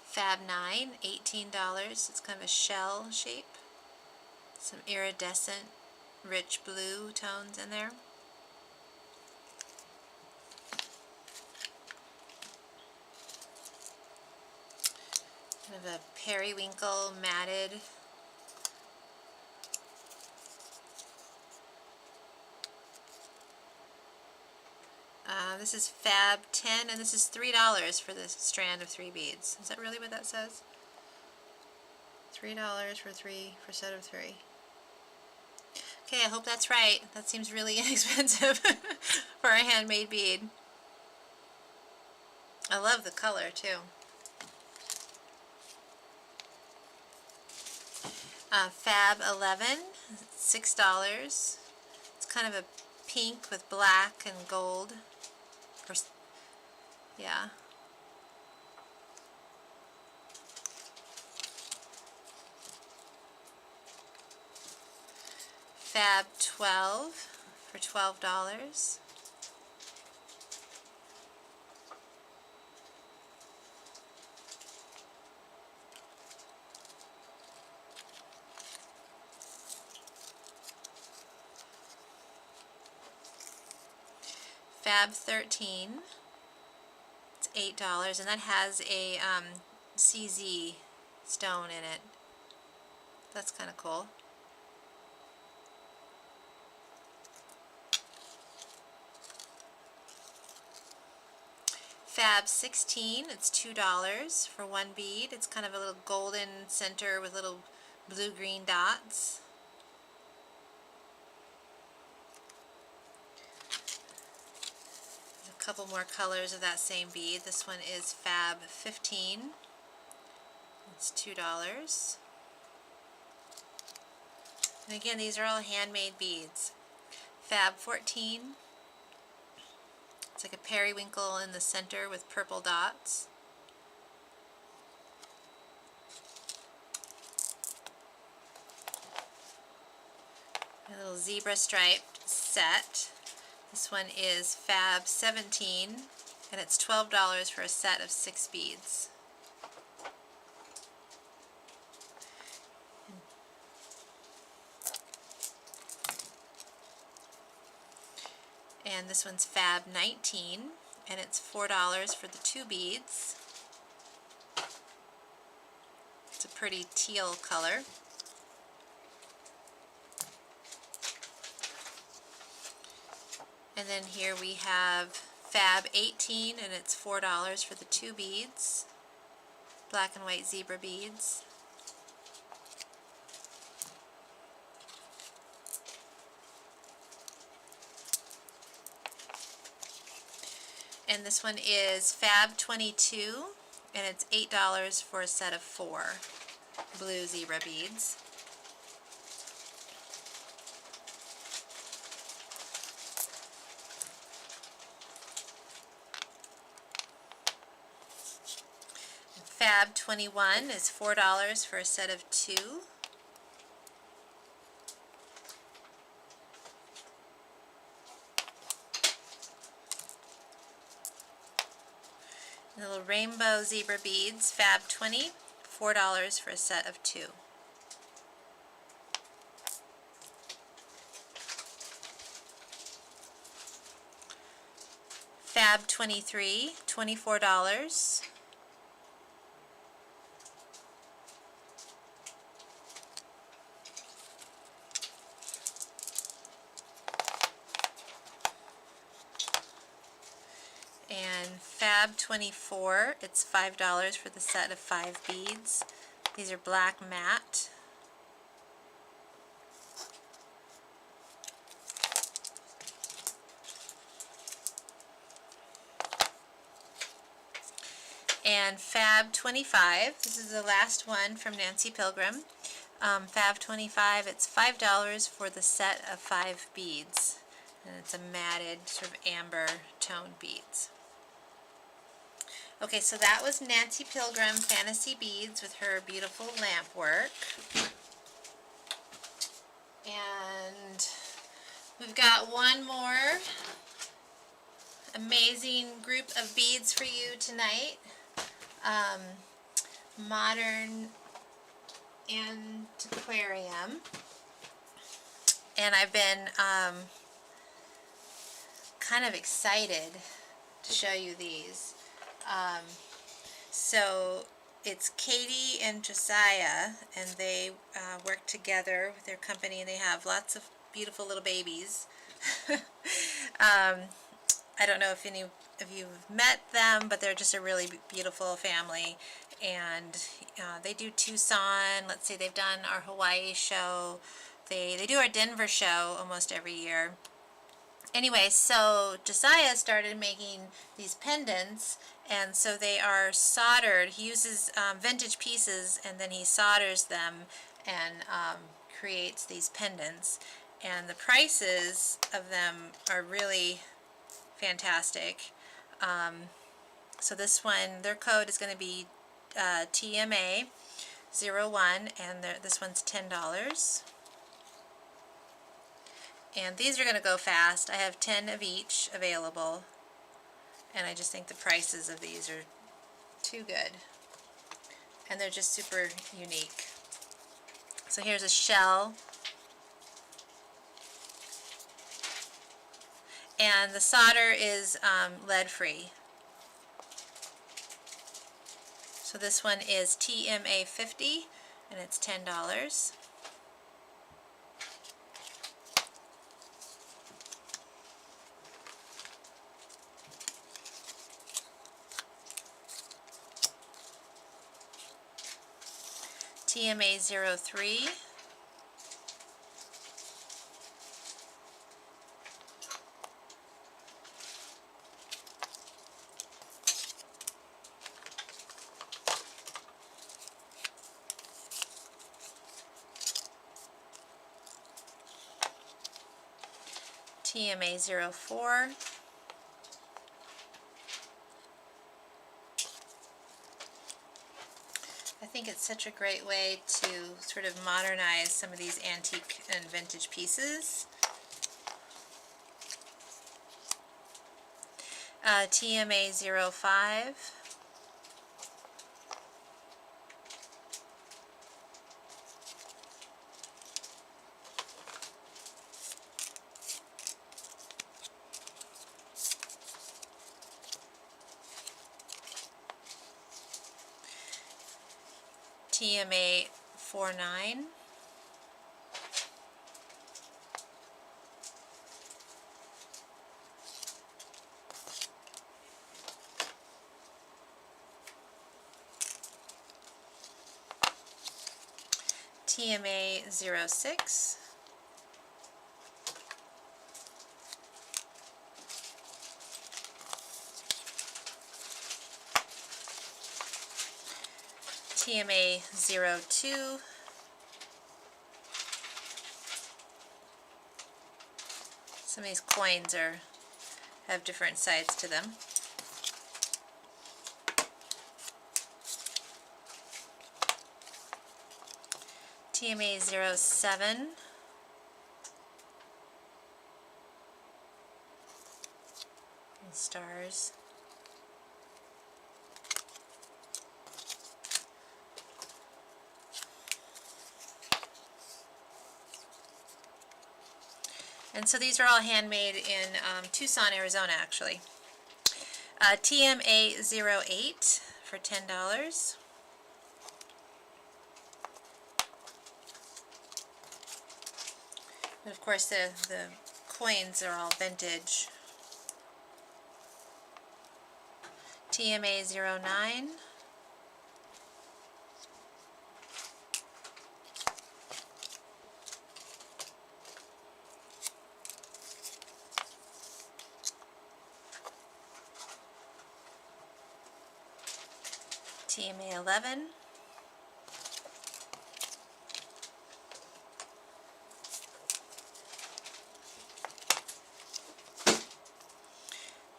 Fab 9, $18. It's kind of a shell shape. Some iridescent, rich blue tones in there. Kind of a periwinkle matted. This is Fab 10, and this is $3 for this strand of 3 beads. Is that really what that says? $3 for a set of 3. Okay, I hope that's right. That seems really inexpensive for a handmade bead. I love the color too. Fab 11, $6. It's kind of a pink with black and gold. Yeah. Fab 12 for $12. Fab 13, it's $8, and that has a CZ stone in it. That's kind of cool. Fab 16, it's $2 for 1 bead. It's kind of a little golden center with little blue-green dots. A couple more colors of that same bead. This one is Fab 15. It's $2. And again, these are all handmade beads. Fab 14. It's like a periwinkle in the center with purple dots. A little zebra striped set. This one is Fab 17, and it's $12 for a set of 6 beads. And this one's Fab 19, and it's $4 for the 2 beads. It's a pretty teal color. And then here we have Fab 18, and it's $4 for the 2 beads. Black and white zebra beads. And this one is Fab 22, and it's $8 for a set of 4 blue zebra beads. Fab 21 is $4 for a set of 2. Little rainbow zebra beads, Fab 20, $4 for a set of 2. Fab 23, $24. And Fab 24, it's $5 for the set of 5 beads. These are black matte. And Fab 25, this is the last one from Nancy Pilgrim. Fab 25, it's $5 for the set of 5 beads. And it's a matted sort of amber tone beads. Okay, so that was Nancy Pilgrim Fantasy Beads with her beautiful lamp work. And we've got one more amazing group of beads for you tonight. Modern Antiquarium. And I've been kind of excited to show you these. So it's Katie and Josiah, and they work together with their company, and they have lots of beautiful little babies. I don't know if any of you have met them, but they're just a really beautiful family. And they do Tucson. Let's see, they've done our Hawaii show. They do our Denver show almost every year. Anyway, so Josiah started making these pendants, and so they are soldered. He uses vintage pieces, and then he solders them and creates these pendants. And the prices of them are really fantastic. So this one, their code is going to be TMA01, and this one's $10. And these are going to go fast. I have 10 of each available, and I just think the prices of these are too good, and they're just super unique. So here's a shell, and the solder is lead free. So this one is TMA50, and it's $10. TMA03, TMA04, I think it's such a great way to sort of modernize some of these antique and vintage pieces. TMA05, TMA49, TMA06, TMA02, some of these coins have different sides to them. TMA07, and stars. And so these are all handmade in Tucson, Arizona, actually. TMA08 for $10. And of course, the coins are all vintage. TMA09. TMA 11,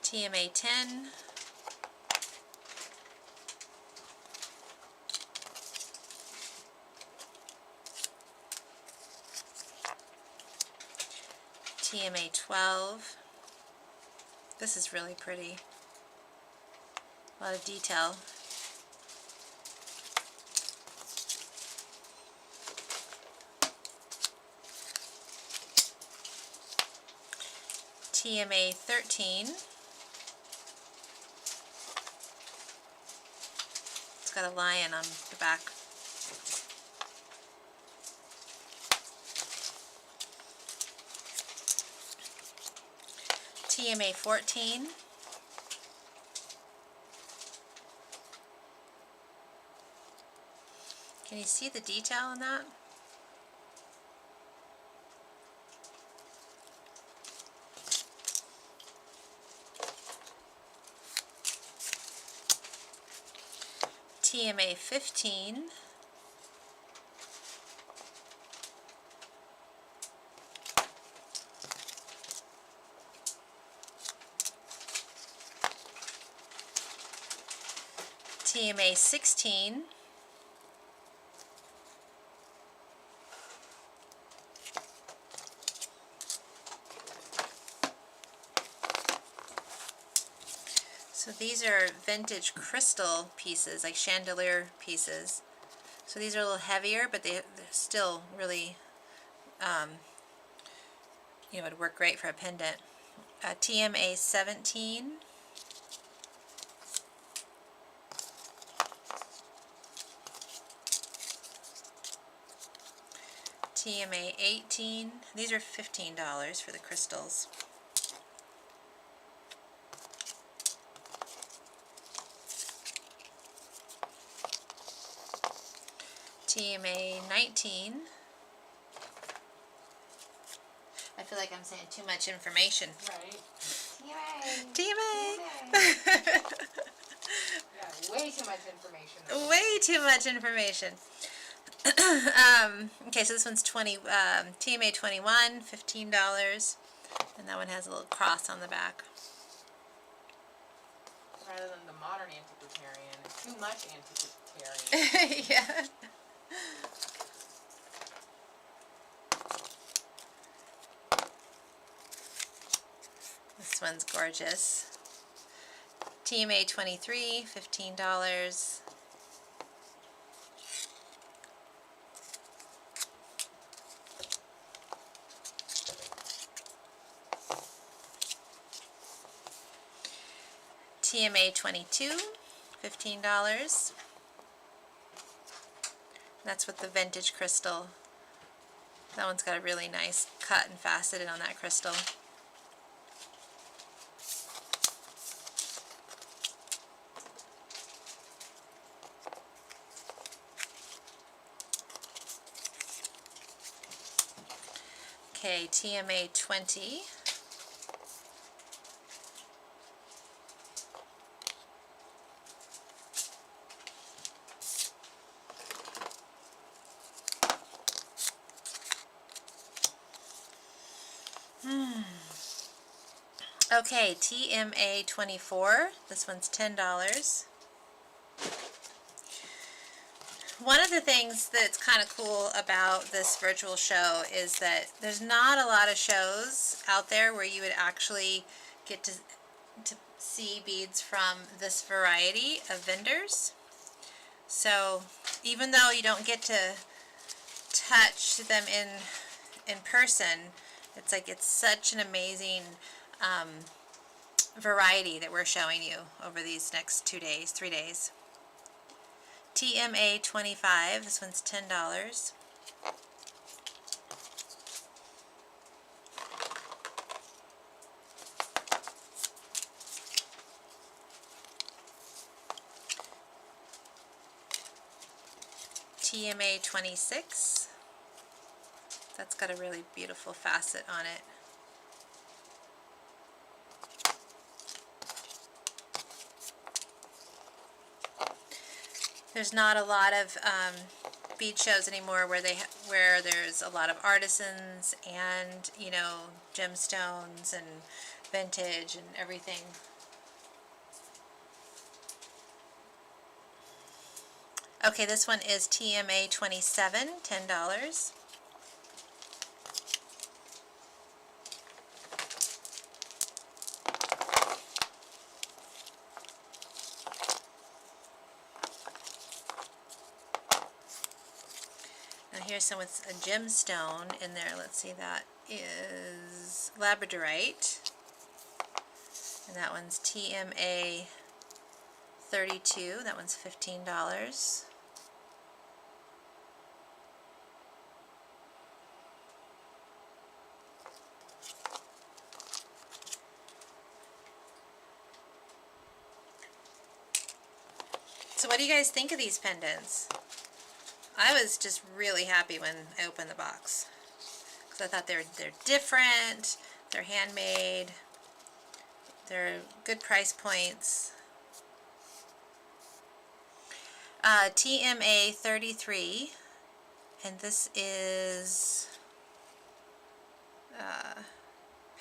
TMA 10, TMA 12. This is really pretty. A lot of detail. TMA 13. It's got a lion on the back. TMA 14. Can you see the detail on that? TMA 15. TMA 16. So these are vintage crystal pieces, like chandelier pieces. So these are a little heavier, but they're still really, would work great for a pendant. TMA 17. TMA 18. These are $15 for the crystals. TMA 19. I feel like I'm saying too much information. Right. TMA! Yeah, way too much information. Way too much information. Okay, so this one's TMA 21, $15. And that one has a little cross on the back. Rather than the modern antiquarian, too much antiquarian. Yeah. This one's gorgeous. TMA 23, $15. TMA 22, $15. That's with the vintage crystal. That one's got a really nice cut and faceted on that crystal. Okay, TMA 20. Okay, TMA 24. This one's $10. One of the things that's kind of cool about this virtual show is that there's not a lot of shows out there where you would actually get to see beads from this variety of vendors. So even though you don't get to touch them in person, it's like it's such an amazing variety that we're showing you over these next 3 days. TMA 25, this one's $10. TMA 26, that's got a really beautiful facet on it. There's not a lot of bead shows anymore where there's a lot of artisans and, you know, gemstones and vintage and everything. Okay, this one is TMA 27, $10. Now here's some with a gemstone in there. Let's see, that is labradorite. And that one's TMA 32. That one's $15. So what do you guys think of these pendants? I was just really happy when I opened the box, because I thought they're different, they're handmade, they're good price points. TMA 33, and this is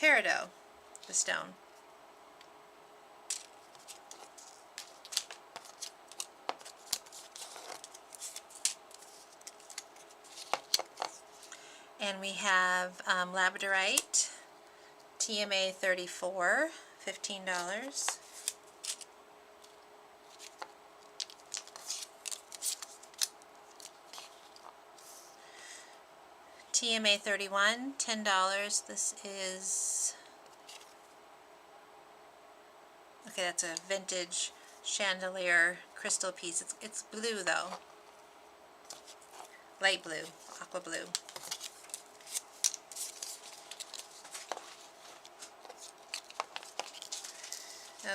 peridot, the stone. And we have labradorite, TMA 34, $15. TMA 31, $10. This is, okay, that's a vintage chandelier crystal piece. It's blue though, light blue, aqua blue.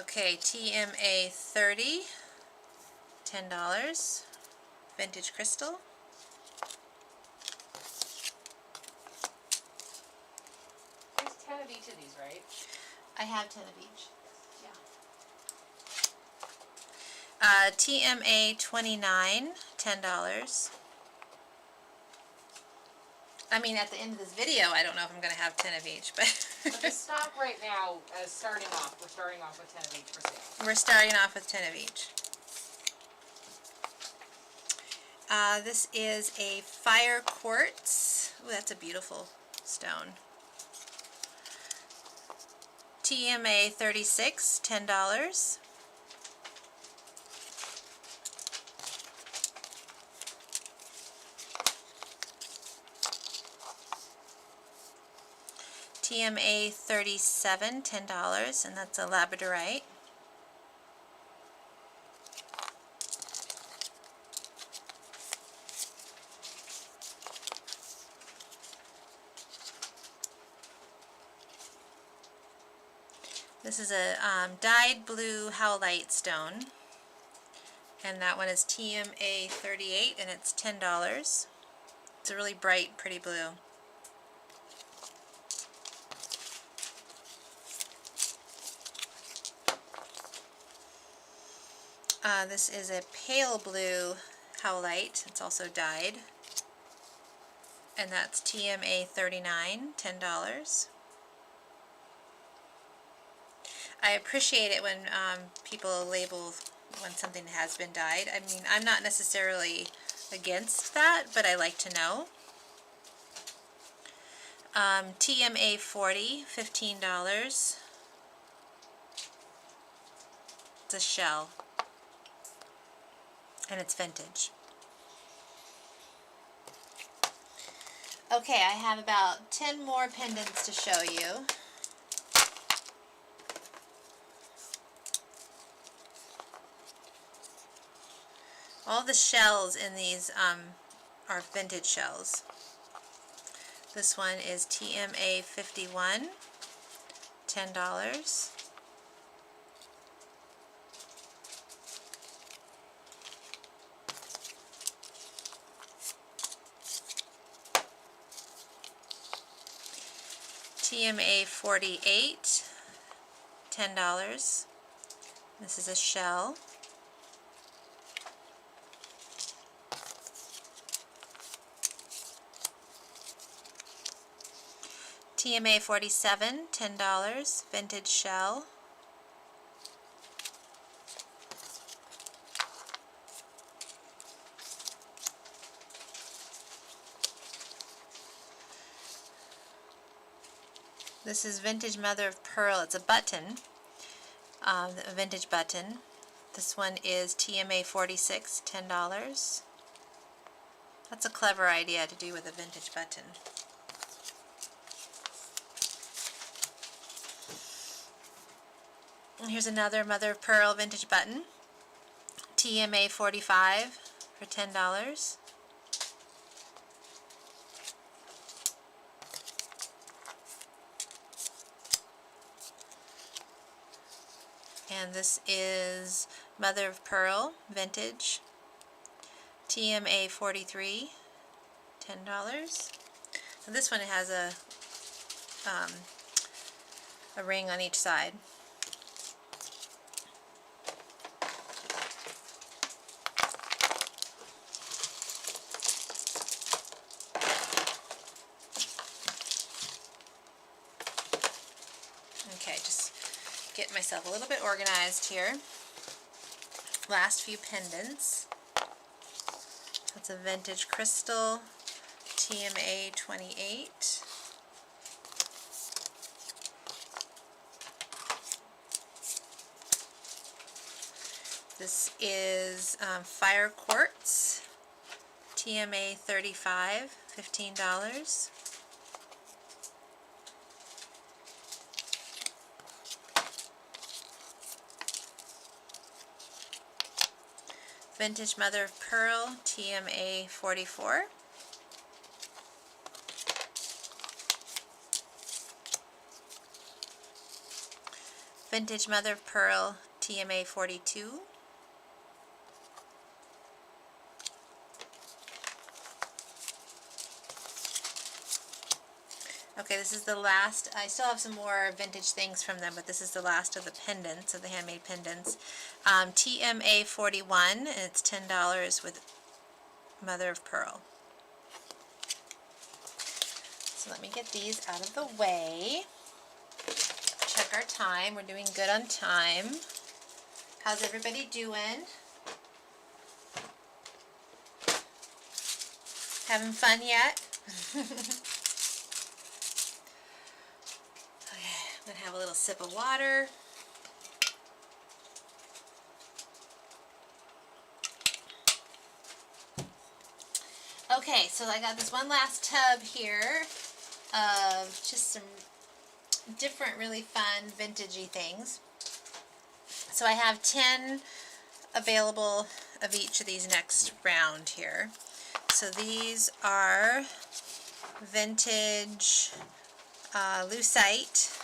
Okay, TMA 30, $10, vintage crystal. There's 10 of each of these, right? I have 10 of each. TMA 29, $10. I mean, at the end of this video, I don't know if I'm going to have 10 of each, but But the stock right now, starting off, we're starting off with 10 of each for sale. we're starting off with 10 of each. This is a fire quartz. Ooh, that's a beautiful stone. TMA 36, $10. TMA 37, $10, and that's a labradorite. This is a dyed blue howlite stone, and that one is TMA 38, and it's $10. It's a really bright, pretty blue. This is a pale blue howlite. It's also dyed, and that's TMA 39, $10. I appreciate it when people label when something has been dyed. I mean, I'm not necessarily against that, but I like to know. TMA 40, $15. It's a shell, and it's vintage. Okay, I have about 10 more pendants to show you. All the shells in these are vintage shells. This one is TMA 51, $10. TMA 48, $10. This is a shell. TMA 47, $10, vintage shell. This is vintage mother of pearl. It's a button, a vintage button. This one is TMA 46, $10. That's a clever idea to do with a vintage button. And here's another mother of pearl vintage button, TMA 45 for $10. And this is mother of pearl vintage, TMA 43, $10. And this one has a ring on each side. Okay, just get myself a little bit organized here. Last few pendants. That's a vintage crystal, TMA 28. This is fire quartz, TMA 35, $15. Vintage mother of pearl, TMA 44. Vintage mother of pearl, TMA 42. Okay, this is the last. I still have some more vintage things from them, but this is the last of the pendants, of the handmade pendants. TMA 41, and it's $10 with mother of pearl. So let me get these out of the way. Check our time. We're doing good on time. How's everybody doing? Having fun yet? I'm going to have a little sip of water. Okay, so I got this one last tub here of just some different really fun vintagey things. So I have 10 available of each of these next round here. So these are vintage lucite,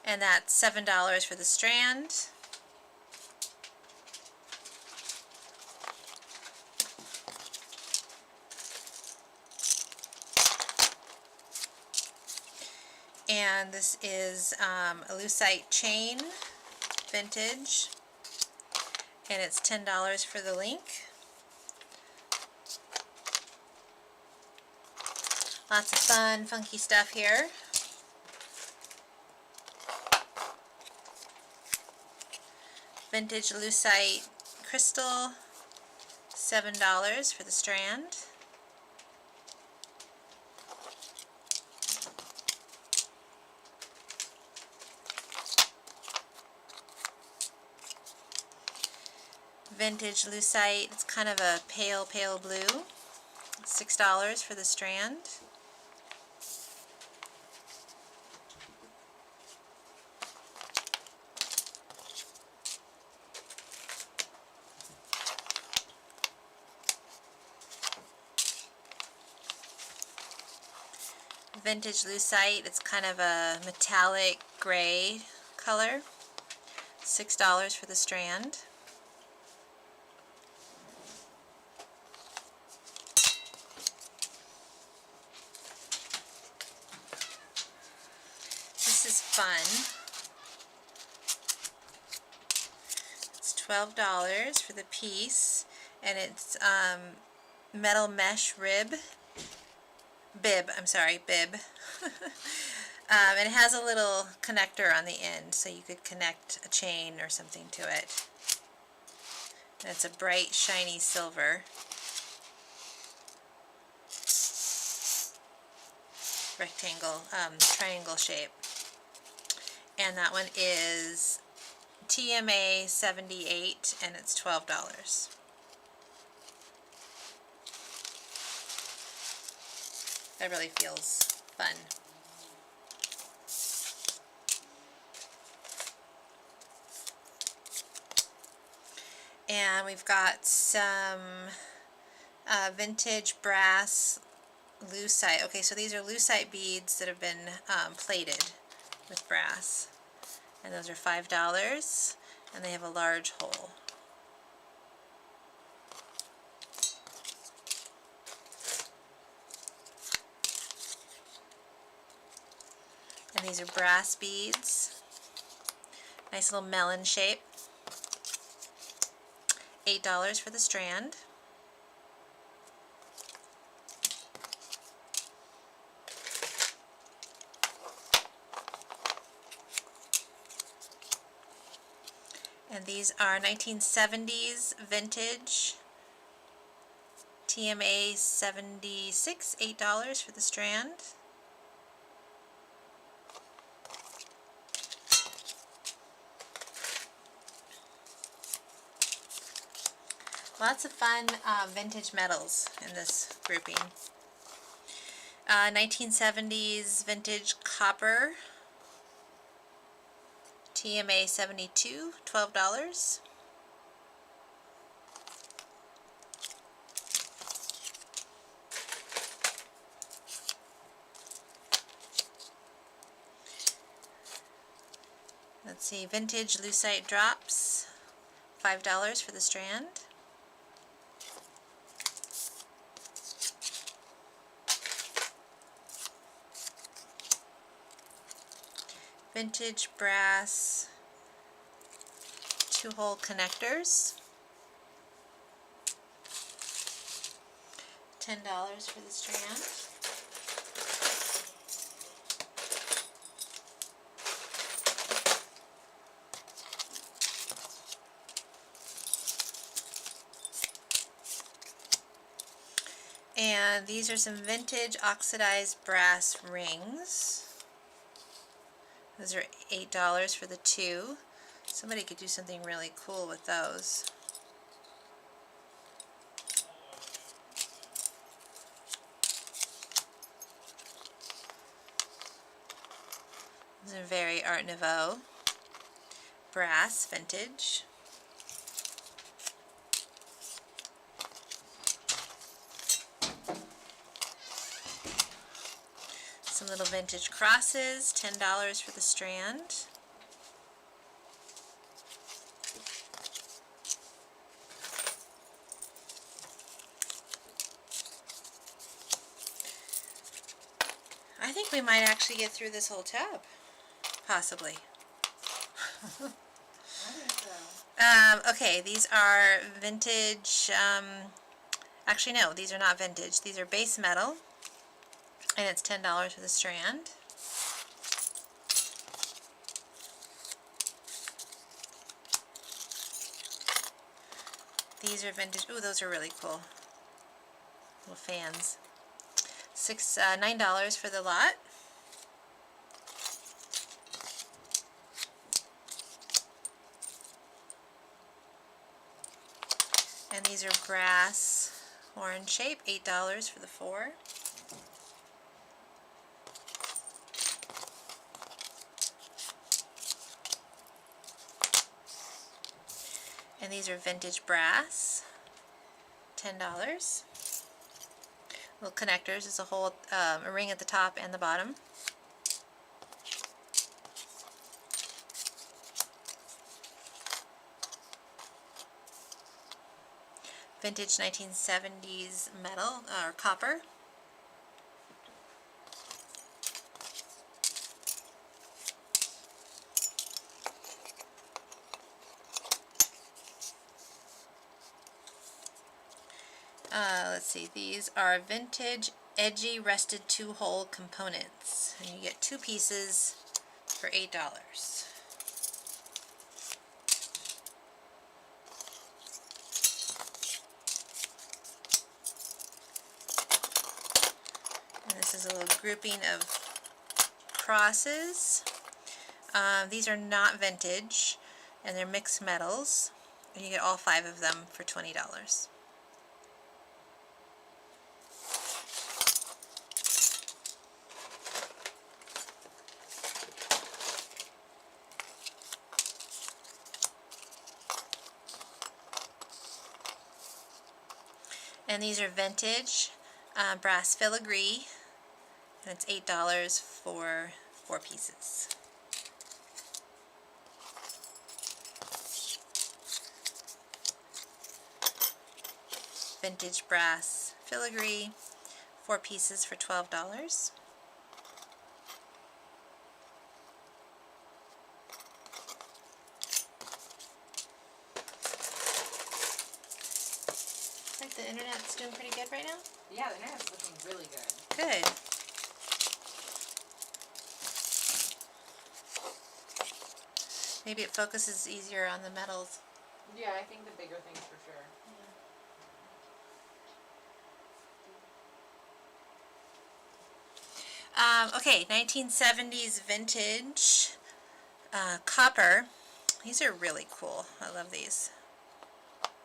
and that's $7 for the strand. And this is a lucite chain, vintage, and it's $10 for the link. Lots of fun, funky stuff here. Vintage lucite crystal, $7 for the strand. Vintage lucite, it's kind of a pale blue, $6 for the strand. Vintage lucite, it's kind of a metallic gray color, $6 for the strand. This is fun. It's $12 for the piece, and it's metal mesh rib. bib, I'm sorry, bib. And it has a little connector on the end, so you could connect a chain or something to it. And it's a bright, shiny silver. Rectangle, triangle shape. And that one is TMA 78, and it's $12. That really feels fun. And we've got some vintage brass lucite. Okay, so these are lucite beads that have been plated with brass. And those are $5, and they have a large hole. And these are brass beads. Nice little melon shape. $8 for the strand. And these are 1970s vintage TMA 76, $8 for the strand. Lots of fun vintage metals in this grouping. 1970s vintage copper TMA 72, $12. Let's see, vintage lucite drops, $5 for the strand. Vintage brass 2-hole connectors, $10 for the strand. And these are some vintage oxidized brass rings. Those are $8 for the two. Somebody could do something really cool with those. These are very Art Nouveau. Brass, vintage. Some little vintage crosses, $10 for the strand. I think we might actually get through this whole tub, possibly. I think so. Okay, these are vintage, actually no, these are not vintage. These are base metal, and it's $10 for the strand. These are vintage. Ooh, those are really cool. Little fans. $9 for the lot. And these are brass horn shape, $8 for the 4. And these are vintage brass, $10. Little connectors, there's a whole a ring at the top and the bottom. Vintage 1970s metal or copper. Let's see, these are vintage edgy rusted 2-hole components. And you get 2 pieces for $8. And this is a little grouping of crosses. These are not vintage, and they're mixed metals. And you get all 5 of them for $20. And these are vintage brass filigree, and it's $8 for 4 pieces. Vintage brass filigree, 4 pieces for $12. Like the internet's doing pretty good right now? Yeah, the internet's looking really good. Good. Maybe it focuses easier on the metals. Yeah, I think the bigger things for sure. Okay, 1970s vintage copper. These are really cool. I love these.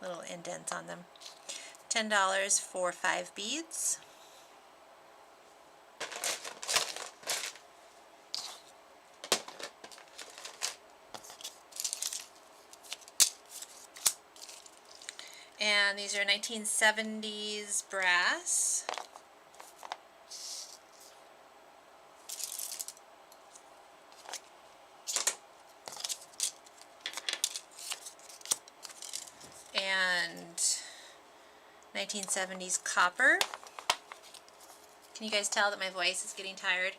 Little indents on them. $10 for 5 beads. And these are 1970s brass. And 1970s copper. Can you guys tell that my voice is getting tired?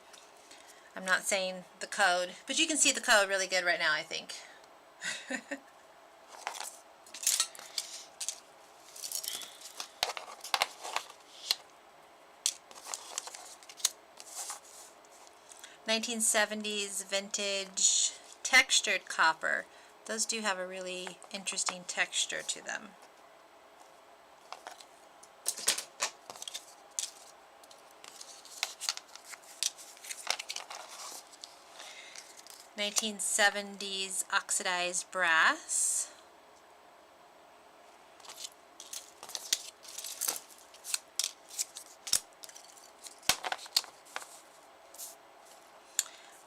I'm not saying the code, but you can see the code really good right now, I think. 1970s vintage textured copper. Those do have a really interesting texture to them. (1970s) oxidized brass.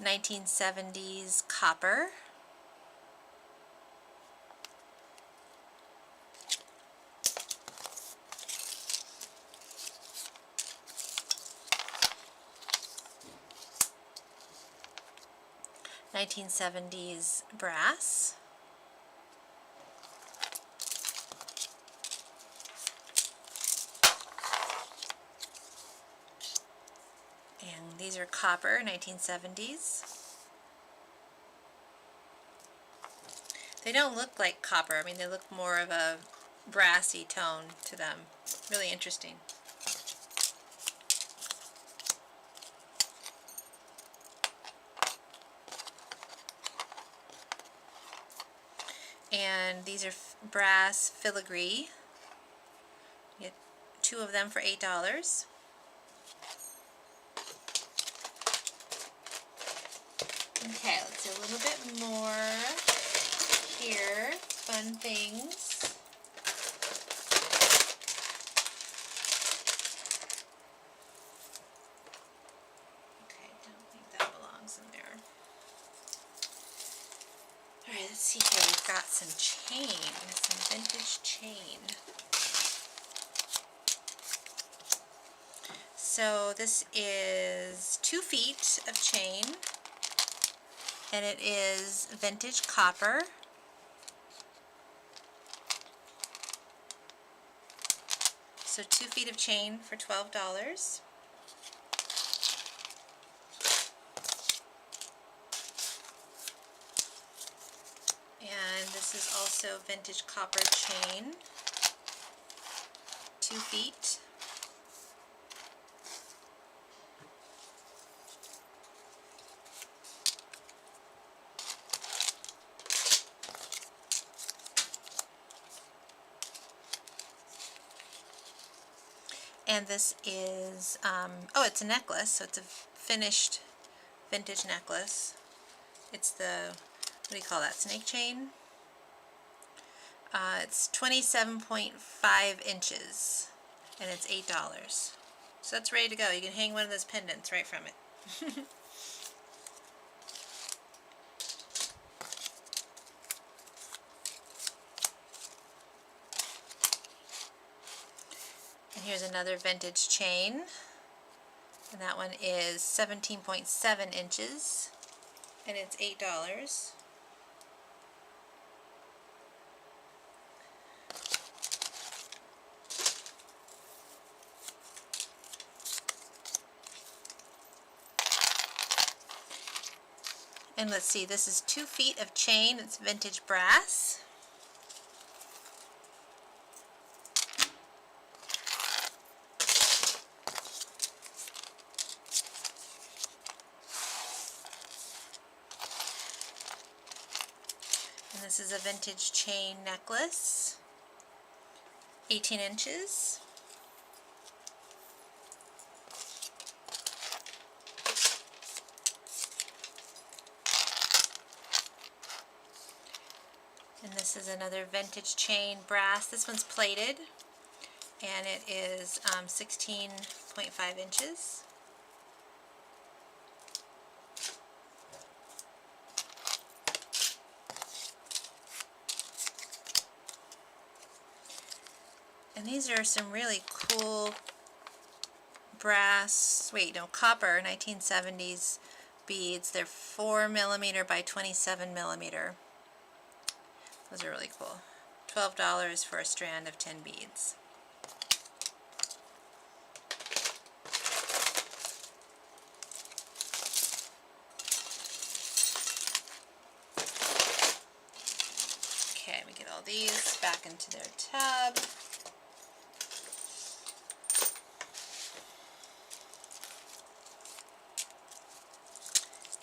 (1970s) copper. (1970s) brass. And these are copper, 1970s. They don't look like copper. I mean, they look more of a brassy tone to them. Really interesting. And these are brass filigree. You get 2 of them for $8. Okay, let's do a little bit more here. Fun things. Okay, don't think that belongs in there. Alright, let's see here. We've got some chain, some vintage chain. So this is 2 feet of chain, and it is vintage copper. So 2 feet of chain for $12. And this is also vintage copper chain, 2 feet. And this is, oh, it's a necklace, so it's a finished vintage necklace. It's the, what do you call that, snake chain? It's 27.5 inches, and it's $8. So that's ready to go. You can hang one of those pendants right from it. And here's another vintage chain, and that one is 17.7 inches, and it's $8. And let's see, this is 2 feet of chain. It's vintage brass. And this is a vintage chain necklace, 18 inches. And this is another vintage chain brass. This one's plated, and it is 16.5 inches. And these are some really cool brass, copper 1970s beads. They're 4mm by 27mm. Those are really cool. $12 for a strand of 10 beads. Okay, we get all these back into their tub.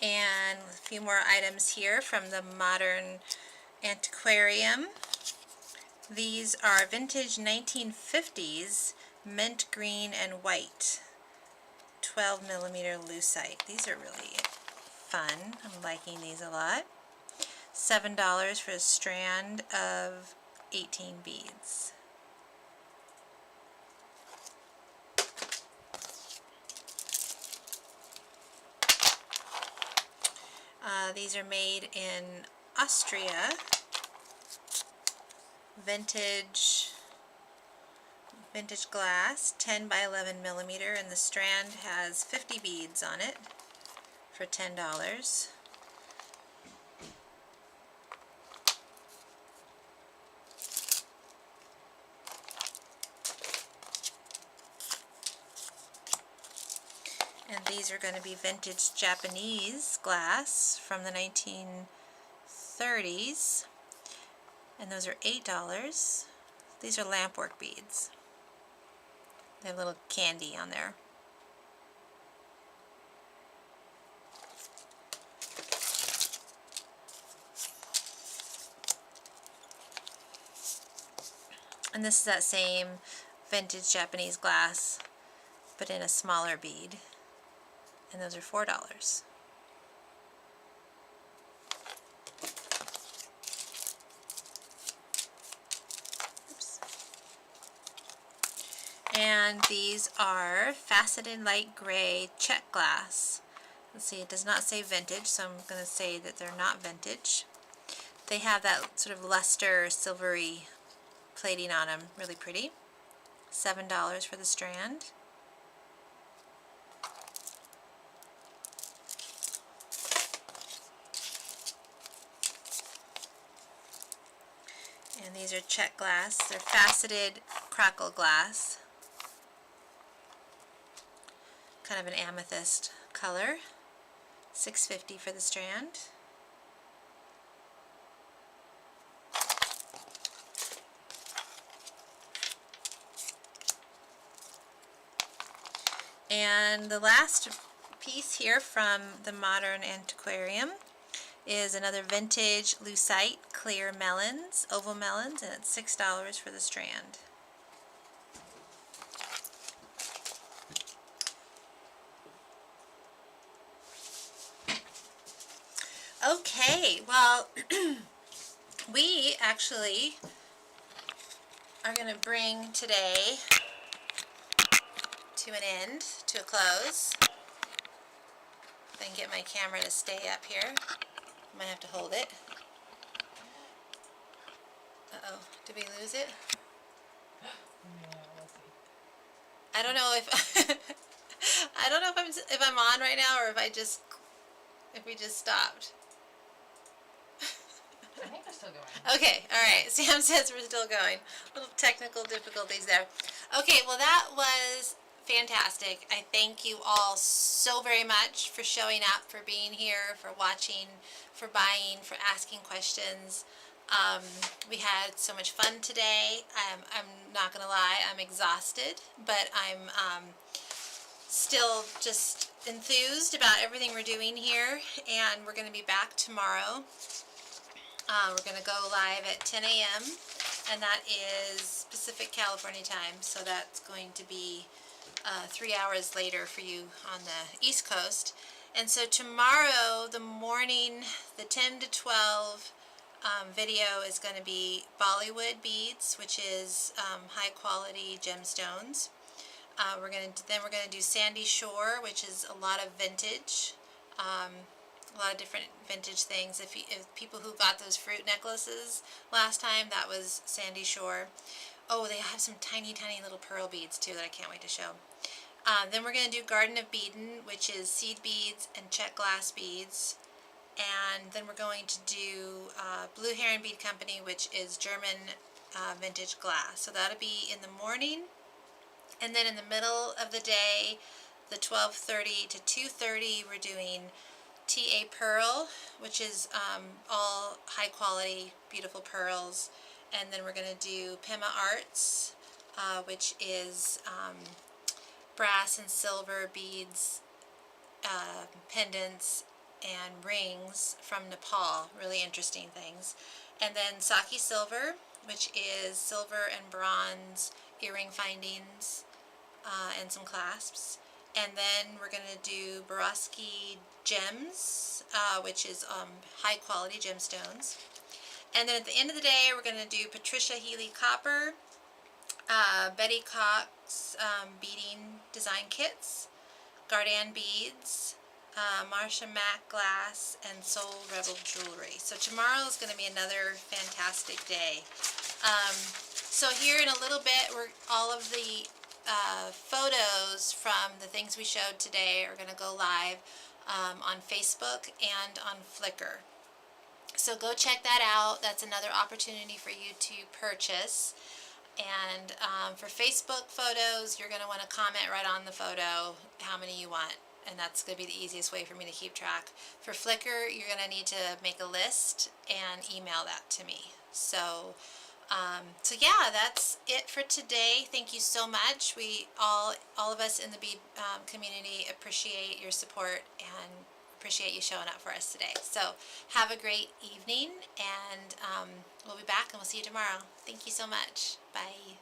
And a few more items here from the Modern Antiquarium. These are vintage 1950s mint green and white 12mm lucite. These are really fun. I'm liking these a lot. $7 for a strand of 18 beads. These are made in Austria. Vintage glass, 10 by 11mm, and the strand has 50 beads on it for $10. And these are going to be vintage Japanese glass from the 1930s. And those are $8. These are lampwork beads. They have a little candy on there. And this is that same vintage Japanese glass, but in a smaller bead. And those are $4. Oops. And these are faceted light gray check glass. Let's see, it does not say vintage, so I'm going to say that they're not vintage. They have that sort of luster, silvery plating on them, really pretty. $7 for the strand. And these are check glass. They're faceted crackle glass. Kind of an amethyst color. $6.50 for the strand. And the last piece here from the Modern Antiquarium is another vintage lucite clear melons, oval melons, and it's $6 for the strand. well, we actually are going to bring today to an end, to a close. If I can get my camera to stay up here. Might have to hold it. Uh-oh, did we lose it? Yeah, let's see. I don't know if I don't know if I'm on right now or if we just stopped. I think we're still going. Okay, all right. Sam says we're still going. Little technical difficulties there. Okay, well that was fantastic. I thank you all so very much for showing up, for being here, for watching, for buying, for asking questions. We had so much fun today. I'm not gonna lie, I'm exhausted, but I'm still just enthused about everything we're doing here, and we're going to be back tomorrow. We're going to go live at 10 a.m. and that is Pacific California time, so that's going to be 3 hours later for you on the East Coast. And so tomorrow, the morning, the 10 to 12 video is going to be Bollywood beads, which is high quality gemstones. We're gonna do Sandy Shore, which is a lot of vintage, a lot of different vintage things. If people who got those fruit necklaces last time, that was Sandy Shore. Oh, they have some tiny, tiny little pearl beads too that I can't wait to show. Then we're gonna do Garden of Beadin, which is seed beads and check glass beads. And then we're going to do Blue Heron Bead Company, which is German vintage glass. So that'll be in the morning. And then in the middle of the day, the 12:30 to 2:30, we're doing TA Pearl, which is all high quality, beautiful pearls. And then we're going to do Pema Arts, which is brass and silver beads, pendants, and rings from Nepal. Really interesting things. And then Saki Silver, which is silver and bronze earring findings and some clasps. And then we're going to do Swarovski gems, which is high quality gemstones. And then at the end of the day, we're going to do Patricia Healy Copper, Betty Cox beading design kits, Gardan beads, Marsha Mack glass, and Soul Rebel jewelry. So tomorrow is going to be another fantastic day. So here in a little bit, all of the photos from the things we showed today are going to go live on Facebook and on Flickr. So go check that out. That's another opportunity for you to purchase. And for Facebook photos, you're going to want to comment right on the photo how many you want. And that's going to be the easiest way for me to keep track. For Flickr, you're going to need to make a list and email that to me. So yeah, that's it for today. Thank you so much. We all of us in the Bead community appreciate your support and appreciate you showing up for us today. So have a great evening, and we'll be back and we'll see you tomorrow. Thank you so much. Bye.